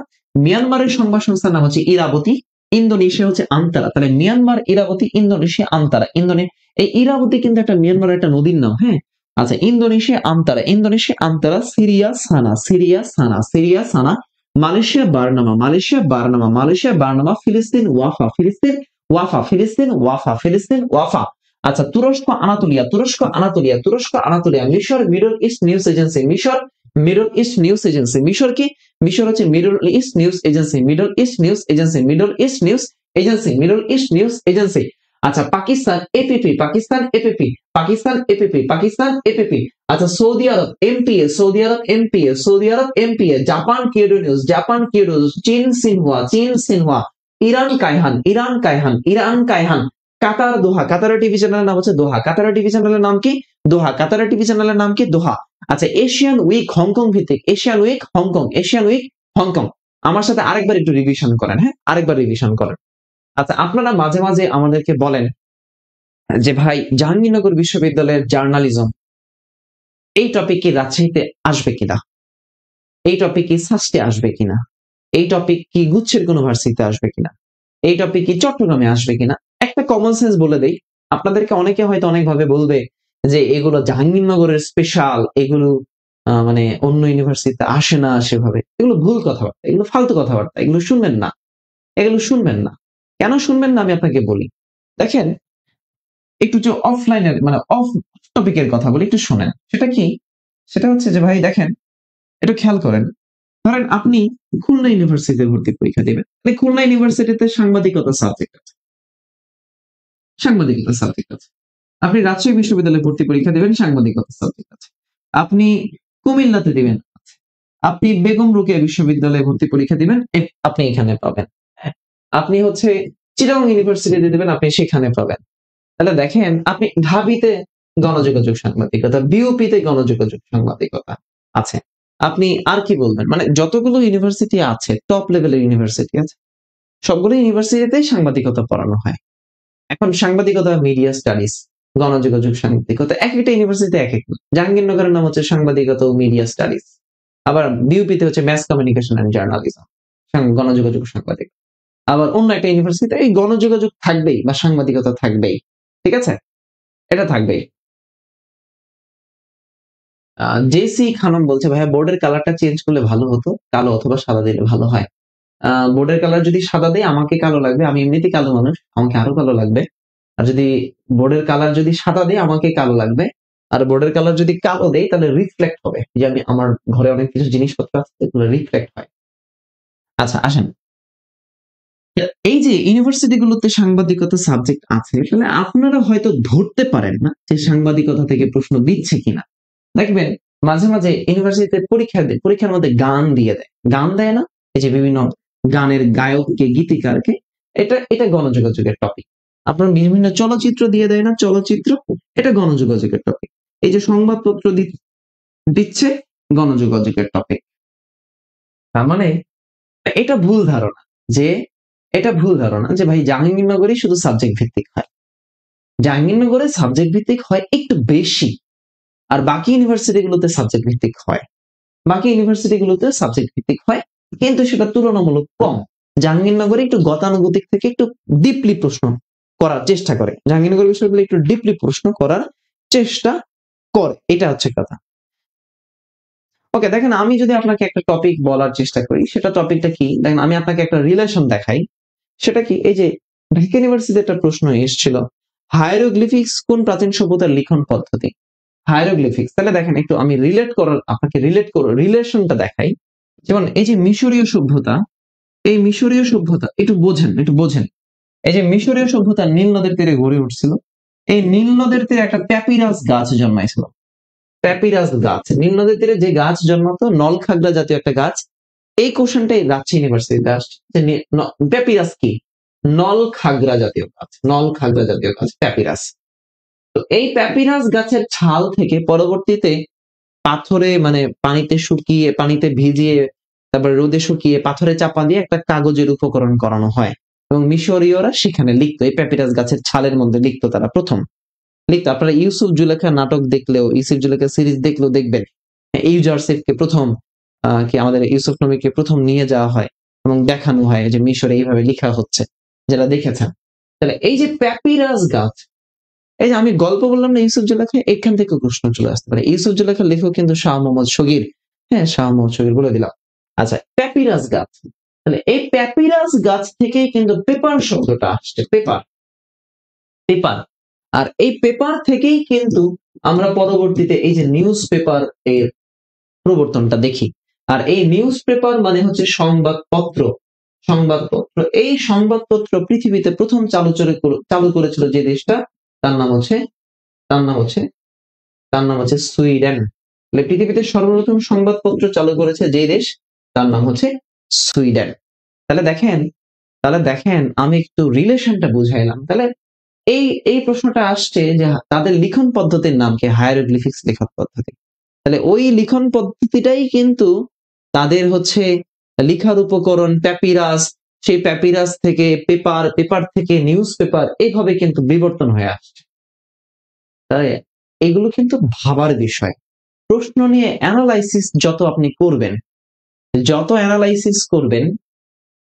[SPEAKER 1] মিয়ানমারের সংবাদ সংস্থার নাম হচ্ছে ইরাবতী, ইন্দোনেশিয়া হচ্ছে আন্তারা। তাহলে মিয়ানমার ইরাবতী, ইন্দোনেশিয়া আন্তারা। এই ইরাবতী কিন্তু একটা মিয়ানমারের একটা নদীর নাম। হ্যাঁ, আচ্ছা, ইন্দোনেশিয়া আন্তারা, ইন্দোনেশিয়া আন্তারা, সিরিয়া সানা, সিরিয়া সানা, Syria SANA, Malaysia বার্নামা, Malaysia বার্নামা, Malaysia Bernama, ফিলিস্তিন ওয়াফা, ফিলিস্তিন ওয়াফা, ফিলিস্তিন ওয়াফা, ফিলিস্তিন ওয়াফা। আচ্ছা, তুরস্ক আনাতোলিয়া, তুরস্ক আনাতোলিয়া, তুরস্ক আনাতোলিয়া, মিশর মিডল ইস্ট নিউজ এজেন্সি, মিশর মিডল ইস্ট নিউজ এজেন্সি। মিশর কি? মিশর হচ্ছে Middle east news Agency, Middle east news Agency, Middle east news Agency, Middle east news Agency. আচ্ছা, Pakistan APP, Pakistan APP, Pakistan APP, Pakistan APP. আচ্ছা, সৌদি আরব এমপিএ, সৌদি আরব এমপিএ, সৌদি আরব MPA. Japan Kyodo News, Japan Kyodo, চীন সিনহুয়া, চীন Xinhua. Iran Kayhan, Iran Kayhan, Iran Kayhan. Qatar Doha, কাতার টিভি চ্যানেলের নাম হচ্ছে দোহা, কাতার টিভি চ্যানেলের নাম কি? দোহা, কাতার টিভি চ্যানেলের নাম কি? দোহা। আচ্ছা, এশিয়ান উইক হংকং ভিত্তিক, Asian Week Hong, Asian Week Hong. আমার সাথে আরেকবার একটু রিভিশন করেন। হ্যাঁ, আরেকবার রিভিশন করেন। আচ্ছা, আপনারা মাঝে মাঝে আমাদেরকে বলেন যে ভাই জাহাঙ্গীরনগর বিশ্ববিদ্যালয়ের জার্নালিজম এই টপিক কি রাজশাহীতে আসবে কিনা, এই টপিক কি সাস্টে আসবে কিনা, এই টপিক কি গুচ্ছের কোনো ভার্সিটিতে আসবে কিনা, এই টপিক কি চট্টগ্রামে আসবে কিনা। একটা কমন সেন্স বলে দেই আপনাদেরকে। অনেকে হয়তো অনেক ভাবে বলবে যে এগুলো জাহাঙ্গীরনগরের স্পেশাল, এগুলো মানে অন্য ইউনিভার্সিটিতে আসে না সেভাবে। এগুলো ভুল কথাবার্তা, এগুলো ফালতু কথাবার্তা, এগুলো শুনবেন না, এগুলো শুনবেন না। কেন শুনবেন না আমি আপনাকে বলি। দেখেন, একটু যে অফলাইনের মানে অফ টপিকের কথা বলি, একটু শোনেন। সেটা কি? সেটা হচ্ছে যে ভাই দেখেন, একটু খেয়াল করেন। ধরেন আপনি খুলনা ইউনিভার্সিটিতে ভর্তি পরীক্ষা দিবেন। খুলনা ইউনিভার্সিটিতে সাংবাদিকতা সাবজেক্ট আছে, সাংবাদিকতা সাবজেক্ট আছে। আপনি রাজশাহী বিশ্ববিদ্যালয়ে ভর্তি পরীক্ষা দিবেন, সাংবাদিকতা সাবজেক্ট আছে। আপনি কুমিল্লাতে দিবেন, আপনি বেগম রোকেয়া বিশ্ববিদ্যালয়ে ভর্তি পরীক্ষা দিবেন, আপনি এখানে পাবেন। আপনি হচ্ছে চিটাগং ইউনিভার্সিটিতে দিবেন, আপনি সেখানে পাবেন। তাহলে দেখেন, আপনি ঢাবিতে গণযোগাযোগ সাংবাদিকতা, বিউপিতে গণযোগাযোগ সাংবাদিকতা আছে। আপনি আর কি বলবেন? মানে যতগুলো ইউনিভার্সিটি আছে, টপ লেভেলের ইউনিভার্সিটি আছে, সবগুলো ইউনিভার্সিটিতেই সাংবাদিকতা পড়ানো হয়। এখন সাংবাদিকতা, মিডিয়া স্টাডিজ, গণযোগাযোগ সাংবাদিকতা এক একটা ইউনিভার্সিটিতে এক এক। জাহাঙ্গীরনগরের নাম হচ্ছে সাংবাদিকতা ও মিডিয়া স্টাডিজ। আবার বিউপিতে হচ্ছে ম্যাস কমিউনিকেশন এন্ড জার্নালিজম, গণযোগাযোগ সাংবাদিক। আবার অন্য একটা ইউনিভার্সিটিতে এই গণযোগাযোগ থাকবেই বা সাংবাদিকতা থাকবেই। ঠিক আছে, এটা থাকবেই। জেসি খানম বলছে ভাইয়া বোর্ডের কালারটা চেঞ্জ করলে ভালো হতো, কালো অথবা সাদা দিলে ভালো হয়। বোর্ডের কালার যদি সাদা দেয় আমাকে কালো লাগবে, আমি এমনিতেই কালো মানুষ, আমাকে আরো কালো লাগবে। আর যদি বোর্ডের কালার যদি সাদা দেয় আমাকে কালো লাগবে। আর বোর্ডের কালার যদি কালো দেয় তাহলে রিফ্লেক্ট হবে, যে আমি আমার ঘরে অনেক কিছু জিনিসপত্র আছে এগুলো রিফ্লেক্ট হয়। আচ্ছা আসেন, এই যে ইউনিভার্সিটি গুলোতে সাংবাদিকতা সাবজেক্ট আছে, আসলে আপনারা হয়তো ধরতে পারেন না যে সাংবাদিকতা থেকে প্রশ্ন দিচ্ছে কিনা। দেখবেন মাঝে মাঝে ইউনিভার্সিটিতে পরীক্ষার মধ্যে গান দিয়ে দেয়, গান দেয় না? এই যে বিভিন্ন গানের গায়ককে, গীতিকারকে, এটা এটা গণযোগাযোগের টপিক। আপনার বিভিন্ন চলচ্চিত্র দিয়ে দেয় না? চলচ্চিত্র, এটা গণযোগাযোগের টপিক। এই যে সংবাদপত্র দিচ্ছে, গণযোগাযোগের টপিক। তার মানে এটা ভুল ধারণা যে এটা ভুল ধারণা যে ভাই জাহাঙ্গীরনগরই শুধু সাবজেক্ট ভিত্তিক হয়। জাহাঙ্গীরনগরে সাবজেক্ট ভিত্তিক হয় একটু বেশি, আর বাকি ইউনিভার্সিটি গুলোতে সাবজেক্ট ভিত্তিক হয়। বাকি ইউনিভার্সিটিগুলোতে সাবজেক্ট ভিত্তিক হয়, কিন্তু সেটা তুলনামূলক কম। জাহাঙ্গীরনগরে একটু গতানুগতিক থেকে একটু ডিপলি প্রশ্ন করার চেষ্টা করে, জাহাঙ্গীরনগর বিশ্ববিদ্যালয় একটু ডিপলি প্রশ্ন করার চেষ্টা করে, এটা হচ্ছে কথা। ওকে, দেখেন আমি যদি আপনাকে একটা টপিক বলার চেষ্টা করি, সেটা টপিকটা কি, দেখেন আমি আপনাকে একটা রিলেশন দেখাই। সেটা কি, এই যে ঢাকা ইউনিভার্সিটিতে একটা প্রশ্ন এসেছিল, হায়ারোগ্লিফিক্স কোন প্রাচীন সভ্যতার লিখন পদ্ধতি? হায়ারোগ্লিফিক্স, তাহলে দেখেন একটু আমি আপনাকে রিলেশনটা দেখাই। যেমন এই যে মিশরীয় সভ্যতা, এই মিশরীয় সভ্যতা একটু বোঝেন। এই যে মিশরীয় সভ্যতা নীল নদের তীরে গড়ে উঠছিল, এই নীল নদের তীরে একটা প্যাপিরাস গাছ জন্মাইছিল। প্যাপিরাস গাছ, নীল নদের তীরে যে গাছ জন্মাতো, নলখাগড়া জাতীয় একটা গাছ। এই কোশ্চেনটাই রাজশাহী ইউনিভার্সিটিতে আসছে যে প্যাপিরাস কি? নলখাগড়া জাতীয় গাছ প্যাপিরাস। তো এই প্যাপিরাস গাছের ছাল থেকে পরবর্তীতে পাথরে মানে পানিতে শুকিয়ে, পানিতে ভিজিয়ে, তারপর রোদে শুকিয়ে, পাথরে চাপা দিয়ে একটা কাগজের উপকরণ করানো হয়, এবং মিশরীয়রা সেখানে লিখতো, এই প্যাপিরাস গাছের ছালের মধ্যে লিখতো, তারা প্রথম লিখতো। আপনারা ইউসুফ জুলেখা নাটক দেখলেও, ইউসুফ জুলেখা সিরিজ দেখলেও দেখবেন ইউজারসিফকে প্রথম কি আমাদের ইউসুফ নবীকে প্রথম নিয়ে যাওয়া হয় এবং দেখানো হয় যে মিশরে এইভাবে লেখা হচ্ছে, যারা দেখেছেন। তাহলে এই যে প্যাপিরাস গাছ, এই যে আমি গল্প বললাম না ইউসুফ জুলেখা, এখান থেকে প্রশ্ন চলে আসতে পারে। ইউসুফ জুলেখার লেখক কিন্তু শাহ মোহাম্মদ শগীর। হ্যাঁ, শাহ মোহাম্মদ শগীর বলে দিলাম। আচ্ছা, প্যাপিরাস গাছ, তাহলে এই প্যাপিরাস গাছ থেকেই কিন্তু পেপার শব্দটা আসছে, পেপার। আর এই পেপার থেকেই কিন্তু আমরা পরবর্তীতে এই যে নিউজ পেপার এর প্রবর্তনটা দেখি। আর এই নিউজ পেপার মানে হচ্ছে সংবাদপত্র। এই সংবাদপত্র পৃথিবীতে প্রথম চালু করেছিল যে দেশটা, তার নাম হচ্ছে সুইডেন। পৃথিবীতে সর্বপ্রথম সংবাদপত্র চালু করেছে যে দেশ, তার নাম হচ্ছে সুইডেন। তাহলে দেখেন আমি একটু রিলেশনটা বুঝাইলাম। তাহলে এই প্রশ্নটা আসছে যে তাদের লিখন পদ্ধতির নাম কি? হায়ারোগ্লিফিক্স লিখন পদ্ধতি। তাহলে ওই লিখন পদ্ধতিটাই কিন্তু তাদের হচ্ছে লিখার উপকরণ প্যাপিরাস, সেই প্যাপিরাস থেকে পেপার থেকে নিউজ পেপার, এইভাবে কিন্তু বিবর্তন হয়ে আসছে। তাই এগুলো কিন্তু ভাবার বিষয়। প্রশ্ন নিয়ে অ্যানালাইসিস যত আপনি করবেন,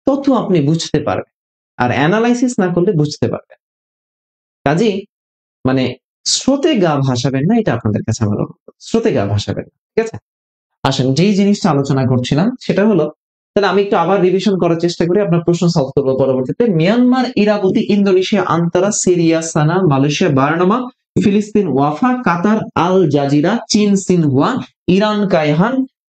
[SPEAKER 1] তত আপনি বুঝতে পারবেন, আর অ্যানালাইসিস না করলে বুঝতে পারবেন। কাজেই মানে স্রোতে গা ভাসাবেন না, এটা আপনাদের কাছে আমার অনুরোধ। স্রোতে গা ভাসাবেন না, ঠিক আছে? আসেন যেই জিনিসটা আলোচনা করছিলাম সেটা হলো, তাহলে আমি একটু আবার রিভিশন করার চেষ্টা করি, আপনার প্রশ্ন সলভ করবো পরবর্তীতে। মিয়ানমার, ইরাবতী, Indonesia, Antara, Syria, SANA, Malaysia, Bernama, ফিলিস্তিন, ওয়াফা, কাতার, আল জাজিরা, চীন, সিনহুয়া, ইরান, কায়হান,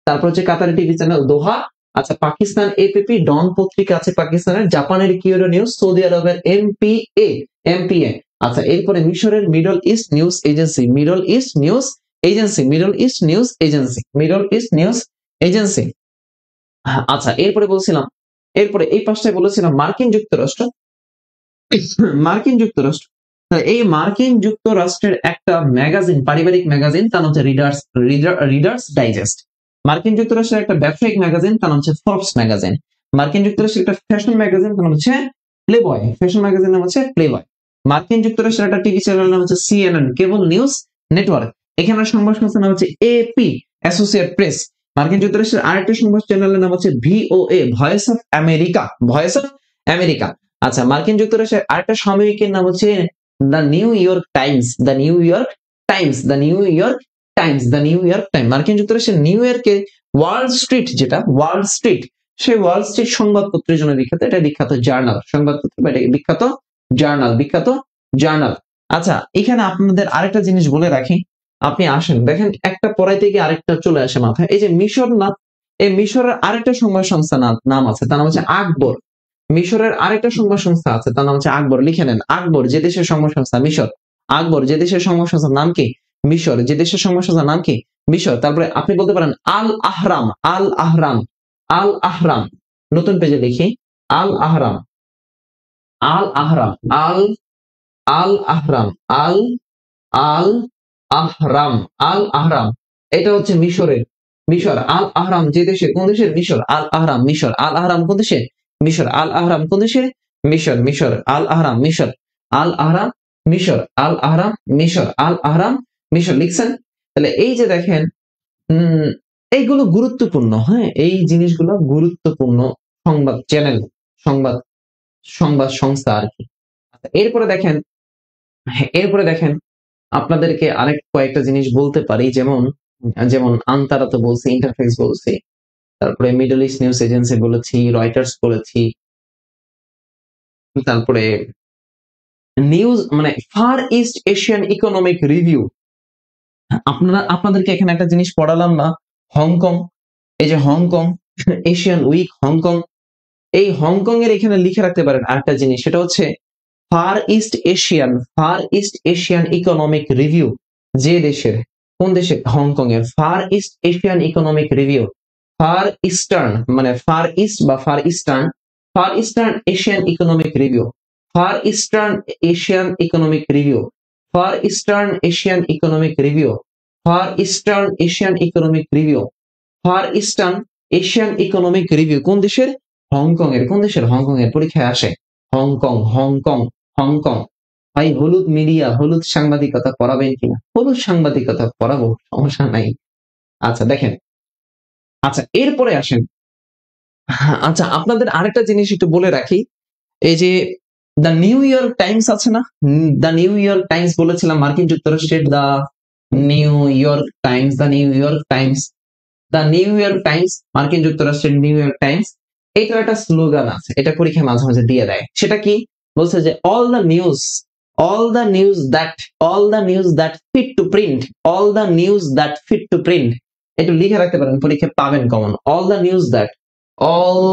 [SPEAKER 1] তারপর হচ্ছে কাতার টিভি চ্যানেল দোহা। আচ্ছা, পাকিস্তান এপিপি, ডন পত্রিকা আছে পাকিস্তানের, জাপানের কিয়োটো নিউজ, সৌদি আরবের এমপিএ। আচ্ছা, এরপরে মিশরের মিডল ইস্ট নিউজ এজেন্সি। আচ্ছা, এরপরে এই পাঁচটায় বলেছিলাম মার্কিন যুক্তরাষ্ট্র। এই মার্কিন যুক্তরাষ্ট্রের একটা ম্যাগাজিন, পারিবারিক ম্যাগাজিন, তার নাম হচ্ছে রিডার্স ডাইজেস্ট। মার্কিন যুক্তরাষ্ট্রের একটা ব্যবসায়িক ম্যাগাজিন, তার নাম হচ্ছে ফোর্বস ম্যাগাজিন। মার্কিন যুক্তরাষ্ট্রের একটা ফ্যাশন ম্যাগাজিন, তার নাম হচ্ছে প্লেবয়। মার্কিন যুক্তরাষ্ট্রের একটা টিভি চ্যানেল নাম হচ্ছে সিএনএন, কেবল নিউজ নেটওয়ার্ক। এখানে সংবাদ সংস্থার নাম হচ্ছে এপি, অ্যাসোসিয়েট প্রেস। মার্কিন যুক্তরাষ্ট্রের আরেকটা সংবাদ চ্যানেলের নাম হচ্ছে ভিওএ, ভয়েস অফ আমেরিকা। আচ্ছা, মার্কিন যুক্তরাষ্ট্রের আরেকটা সাময়িকীর নাম হচ্ছে দ্য নিউ ইয়র্ক টাইমস। মার্কিন যুক্তরাষ্ট্রের নিউ ইয়র্কে ওয়াল স্ট্রিট, সেই ওয়াল স্ট্রিট সংবাদপত্রের জন্য বিখ্যাত। এটা বিখ্যাত জার্নাল, সংবাদপত্র বা এটা বিখ্যাত জার্নাল। আচ্ছা, এখানে আপনাদের আরেকটা জিনিস বলে রাখি, আপনি আসেন দেখেন একটা পড়াইতে গিয়ে আরেকটা চলে আসে মাথায়। এই যে মিশর না, এই মিশরের আরেকটা সংবাদ সংস্থা নাম আছে, তার নাম হচ্ছে আকবর। মিশরের আরেকটা সংবাদ সংস্থা আছে, তার নাম হচ্ছে আকবর। লিখে নেন, আকবর যে দেশের সংবাদ সংস্থা মিশর, আকবর যে দেশের সংবাদ সংস্থার নাম কি? মিশর। যে দেশের সংবাদ সংস্থার নাম কি? মিশর। তারপরে আপনি বলতে পারেন আল আহরাম। নতুন পেজে লিখি আল আহরাম। এটা হচ্ছে মিশর। আল আহরাম যে দেশে, কোন দেশের? মিশর। আল আহরাম কোন দেশে? মিশর। আল আহরাম কোন দেশে? মিশর। আল আহরাম মিশর। লিখছেন? তাহলে এই যে দেখেন এইগুলো গুরুত্বপূর্ণ, হ্যাঁ, এই জিনিসগুলো গুরুত্বপূর্ণ সংবাদ চ্যানেল, সংবাদ সংবাদ সংস্থা আর কি। এরপরে দেখেন, এরপরে দেখেন আপনাদেরকে আরেক কয়েকটা জিনিস বলতে পারি, যেমন যেমন আন্তারা তো বলছি, ইন্টারফেক্স বলছি, তারপরে মিডল ইস্ট নিউজ এজেন্সি বলেছি, রয়টার্স বলেছি, তারপরে নিউজ মানে Far East Asian Economic Review. আপনাদেরকে এখানে একটা জিনিস পড়ালাম না, হংকং, এই যে হংকং এশিয়ান উইক হংকং, এই হংকং এর এখানে লিখে রাখতে পারেন আরেকটা জিনিস, সেটা হচ্ছে Far East Asian Economic Review. যে দেশের, কোন দেশে? হংকং এর Far East Asian Economic Review. Far Eastern মানে ফার ইস্ট বা Far Eastern Asian Economic Review, Far Eastern Asian Economic Review, Far Eastern Asian Economic Review, Far Eastern Asian Economic Review, Far Eastern Asian Economic Review. কোন দেশের? Hong Kong এর। কোন দেশের? Hong Kong এর। পরীক্ষায় আসে হংকং, হংকং, হংকং। ভাই হলুদ মিডিয়া, হলুদ সাংবাদিকতা পড়াবেন কিনা? হলুদ সাংবাদিকতা পড়াবো, সমস্যা নাই। আচ্ছা দেখেন, আচ্ছা এরপরে আসেন, আচ্ছা আপনাদের আরেকটা জিনিস একটু বলে রাখি, এই যে দ্য নিউ ইয়র্ক টাইমস আছে না, দ্য নিউ ইয়র্ক টাইমস বলেছিলাম মার্কিন যুক্তরাষ্ট্রের, the New York Times, the New York Times, the New York Times, মার্কিন যুক্তরাষ্ট্রের নিউ ইয়র্ক টাইমস। এটার একটা স্লোগান আছে, এটা পরীক্ষা মাঝে মাঝে দিয়ে দেয়। সেটা কি? বলছে যে all the news that fit to print, all the news that fit to print. একটু লিখে রাখতে পারেন, পরীক্ষা পাবেন কমন। All the news that, all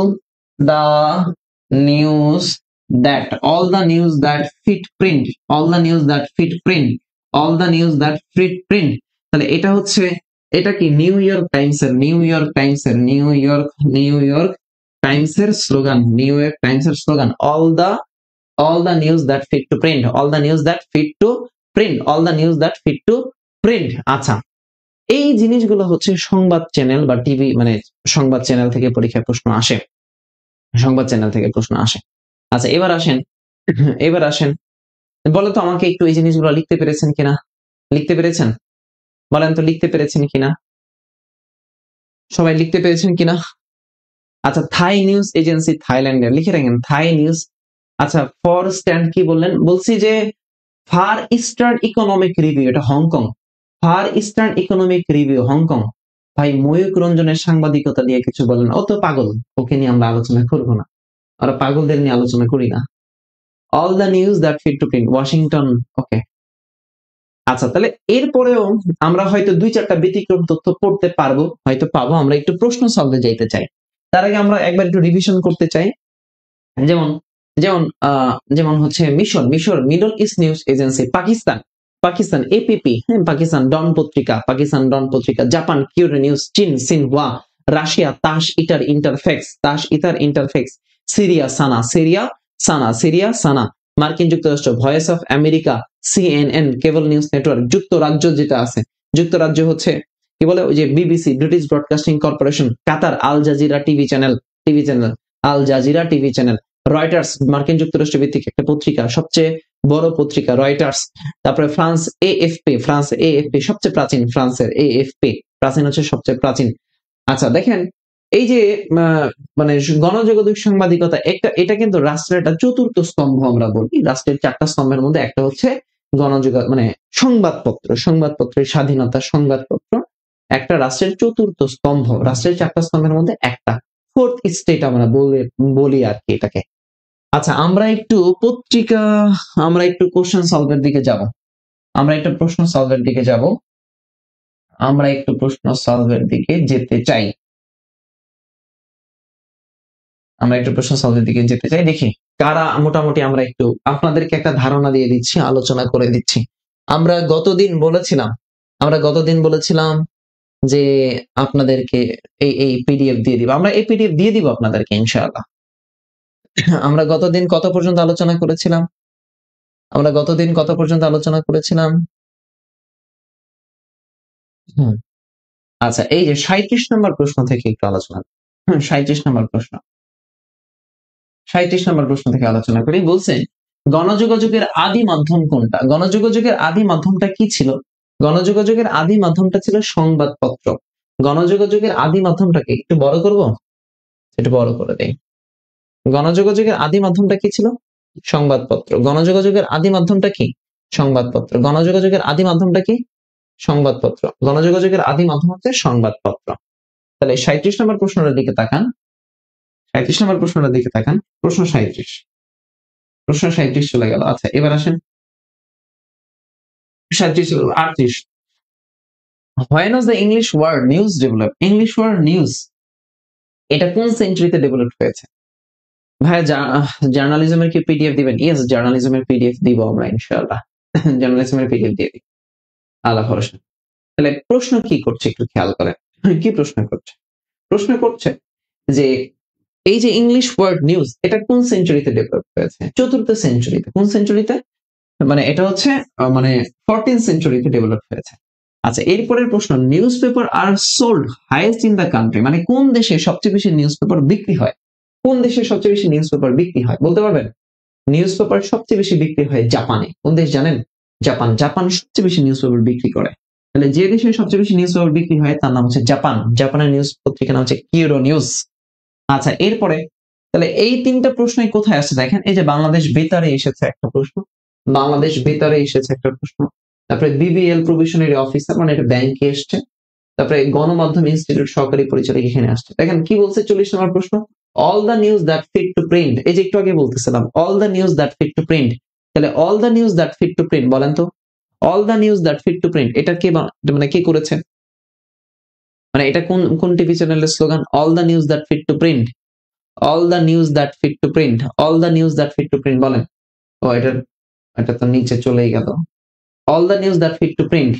[SPEAKER 1] the news that, all the news that fit print, all the news that fit print, all the news that fit print. তাহলে এটা হচ্ছে, এটা কি? নিউ ইয়র্ক টাইমস এর, নিউ ইয়র্ক টাইমস এর, New York Times এর slogan, new York Times এর slogan, all the news that fit to print, all the news that fit to print, all the news that fit to print. আচ্ছা এই জিনিসগুলো হচ্ছে সংবাদ channel বা TV মানে সংবাদ চ্যানেল থেকে পরীক্ষায় প্রশ্ন আসে, সংবাদ চ্যানেল থেকে প্রশ্ন আসে। আচ্ছা এবার আসেন, এবার আসেন, বলেন তো আমাকে একটু এই জিনিসগুলো লিখতে পেরেছেন কিনা? লিখতে পেরেছেন? বলেন তো লিখতে পেরেছেন কিনা? সবাই লিখতে পেরেছেন কিনা? আচ্ছা থাই নিউজ এজেন্সি থাইল্যান্ডের, লিখে রাখেন থাই নিউজ। আচ্ছা ফর স্ট্যান্ড কি বললেন? বলছি যে ফার ইস্টার্ন ইকোনমিক রিভিউ, এটা Hong Kong. Far Eastern Economic Review Hong Kong. ভাই ময়ূক রঞ্জনের সাংবাদিকতা দিয়ে কিছু বলেন, ও তো পাগল, ওকে নিয়ে আমরা আলোচনা করবো না, আমরা পাগলদের নিয়ে আলোচনা করি না। All the news that fit to print, Washington. Okay আচ্ছা, তাহলে এরপরেও আমরা হয়তো দুই চারটা ব্যতিক্রম তথ্য পড়তে পারবো, হয়তো পাবো। আমরা একটু প্রশ্ন সলভে যাইতে চাই, তার আগে আমরা একবার একটু রিভিশন করতে চাই। যেমন যেমন যেমন হচ্ছে মিশর middle east news agency, Pakistan APP, হ্যাঁ পাকিস্তান ডন পত্রিকা, জাপান কিউরে নিউজ, চীন Xinhua, Russia TASS ITAR Interfax, Syria SANA, মার্কিন যুক্তরাষ্ট্র voice of America, CNN cable news network, যুক্তরাজ্য যেটা আছে, যুক্তরাজ্য হচ্ছে কি বলে ওই যে BBC British broadcasting corporation, Qatar Al Jazeera TV channel, Al Jazeera TV channel, Reuters মার্কিন যুক্তরাষ্ট্র ভিত্তিক একটা পত্রিকা, সবচেয়ে বড় পত্রিকা রয়টার্স। তারপরে ফ্রান্স এএফপি সবচেয়ে প্রাচীন, ফ্রান্সের এএফপি প্রাচীন হচ্ছে সবচেয়ে প্রাচীন। আচ্ছা দেখেন এই যে মানে গণযোগাযোগ সাংবাদিকতা, এটা কিন্তু রাষ্ট্রের একটা চতুর্থ স্তম্ভ, আমরা বলি রাষ্ট্রের চারটা স্তম্ভের মধ্যে একটা হচ্ছে গণযোগাযোগ মানে সংবাদপত্রের স্বাধীনতা, সংবাদপত্র একটা রাষ্ট্রের চতুর্থ স্তম্ভ, রাষ্ট্রের চারটা স্তম্ভের মধ্যে একটা, ফোর্থ স্টেট আমরা বলি আর কি এটাকে। আচ্ছা আমরা একটু কোশ্চেন সলভের দিকে যাব, আমরা একটু প্রশ্ন সলভের দিকে যেতে চাই, দেখি কারা মোটামুটি, আমরা একটু আপনাদেরকে একটা ধারণা দিয়ে দিচ্ছি, আলোচনা করে দিচ্ছি। আমরা গতদিন বলেছিলাম যে আপনাদেরকে এই পিডিএফ দিয়ে দিব, আমরা এই পিডিএফ দিয়ে দিব আপনাদেরকে ইনশাআল্লাহ। আমরা গতদিন কত পর্যন্ত আলোচনা করেছিলাম? আচ্ছা এই যে 37 নম্বর প্রশ্ন থেকে একটু আলোচনা, 37 নম্বর প্রশ্ন থেকে আলোচনা করি। বলছে গণযোগাযোগের আদি মাধ্যম কোনটা? গণযোগাযোগের আদি মাধ্যমটা কি ছিল? গণযোগাযোগের আদি মাধ্যমটা ছিল সংবাদপত্র। গণযোগাযোগের আদি মাধ্যমটাকে একটু বড় করব, একটু বড় করে দেই। গণযোগাযোগের আদি মাধ্যমটা কি ছিল? সংবাদপত্র। গণযোগাযোগের আদি মাধ্যমটা কি? সংবাদপত্র। গণযোগাযোগের আদি মাধ্যমটা কি? সংবাদপত্র। গণযোগাযোগের আদি মাধ্যম হচ্ছে সংবাদপত্র। তাহলে 37 নম্বর প্রশ্নটার দিকে তাকান। 37 নম্বর প্রশ্নটার দিকে তাকান। প্রশ্ন 37। প্রশ্ন 37 চলে গেল। আচ্ছা, এবার আসেন 37 38। When was the English word news developed? English word news এটা কোন সেঞ্চুরিতে ডেভেলপ হয়েছে? ভাইয়া জার্নালিজমের কি পিডিএফ দিবেন? ইয়েস, জার্নালিজমের পিডিএফ দিব আমরা ইনশাআল্লাহ। জার্নালিজমের পিডিএফ দিয়ে দিই, আল্লাহ ভরসা। তাহলে প্রশ্ন কি করছে একটু খেয়াল করেন। কি প্রশ্ন করছে? প্রশ্ন করছে যে এই যে ইংলিশ ওয়ার্ড নিউজ এটা কোন সেঞ্চুরিতে ডেভেলপ হয়েছে? 4th সেঞ্চুরিতে। কোন সেঞ্চুরিতে? মানে এটা হচ্ছে মানে 14th সেঞ্চুরিতে ডেভেলপ হয়েছে। আচ্ছা, এরপরের প্রশ্ন, news paper are sold highest in the country, মানে কোন দেশে সবচেয়ে বেশি নিউজ পেপার বিক্রি হয়? কোন দেশে সবচেয়ে বেশি নিউজ পেপার বিক্রি হয় বলতে পারবেন? নিউজ পেপার সবচেয়ে বেশি বিক্রি হয় জাপানে। কোন দেশ জানেন? জাপান। জাপান সবচেয়ে বেশি নিউজ পেপার বিক্রি করে। তাহলে যে দেশে সবচেয়ে বেশি নিউজ পেপার বিক্রি হয় তার নাম হচ্ছে জাপান। জাপানের নিউজ পত্রিকার নাম হচ্ছে কিয়োডো নিউজ। আচ্ছা, এরপরে তাহলে এই 3টা প্রশ্নই কোথায় আসছে দেখেন। এই যে বাংলাদেশ বেতারে এসেছে একটা প্রশ্ন, বাংলাদেশ বেতারে এসেছে একটা প্রশ্ন, তারপরে বিবিএল প্রভিশনারি অফিসার মানে এটা ব্যাংকে এসছে, তারপরে গণমাধ্যম ইনস্টিটিউট সহকারী পরিচালক এখানে আসছে। দেখেন কি বলছে 40 নম্বর প্রশ্ন, all the news that fit to print. এই যে একটু আগে বলতেছিলাম all the news that fit to print. তাহলে all the news that fit to print বলেন তো, all the news that fit to print এটা কে মানে কে করেছে? মানে এটা কোন কোন টিভি চ্যানেলের slogan? All the news that fit to print, all the news that fit to print, all the news that fit to print বলেন। ও এটা তো নিচে চলেই গেল। All the news that fit to print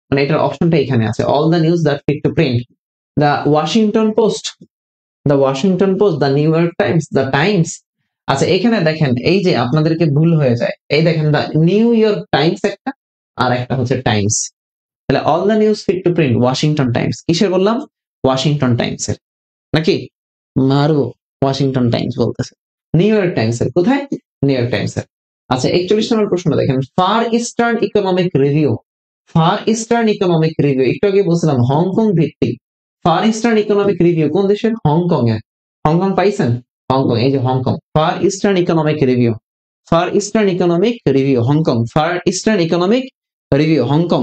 [SPEAKER 1] মানে এটার অপশনটা এখানে আছে, all the news that fit to print. The Washington Post, the Washington Post, the New York Times, the Times. আচ্ছা, এখানে দেখেন এই যে আপনাদেরকে ভুল হয়ে যায়। এই দেখেন দ্য নিউ ইয়র্ক টাইমস একটা, আর একটা হচ্ছে টাইমস। তাহলে all the news fit to print Washington Times. কিসের বললাম? ওয়াশিংটন টাইমস এর। নাকি মারবো? ওয়াশিংটন টাইমস বলতেছে, নিউ ইয়র্ক টাইমস এর। কোথায়? নিউ ইয়র্ক টাইমস এর। আচ্ছা, 41 নম্বর প্রশ্নটা দেখেন, Far Eastern Economic Review. Far Eastern Economic Review একটু আগে বলছিলাম হংকং ভিত্তিক। ফার ইস্টার্ন ইকোনমিক রিভিউ কোন দেশের? হংকং এর। হংকং পাইছেন? হংকং, এই যে Hong Kong. Far Eastern Economic Review, Far Eastern Economic Review Hong Kong, Far Eastern Economic Review Hong Kong.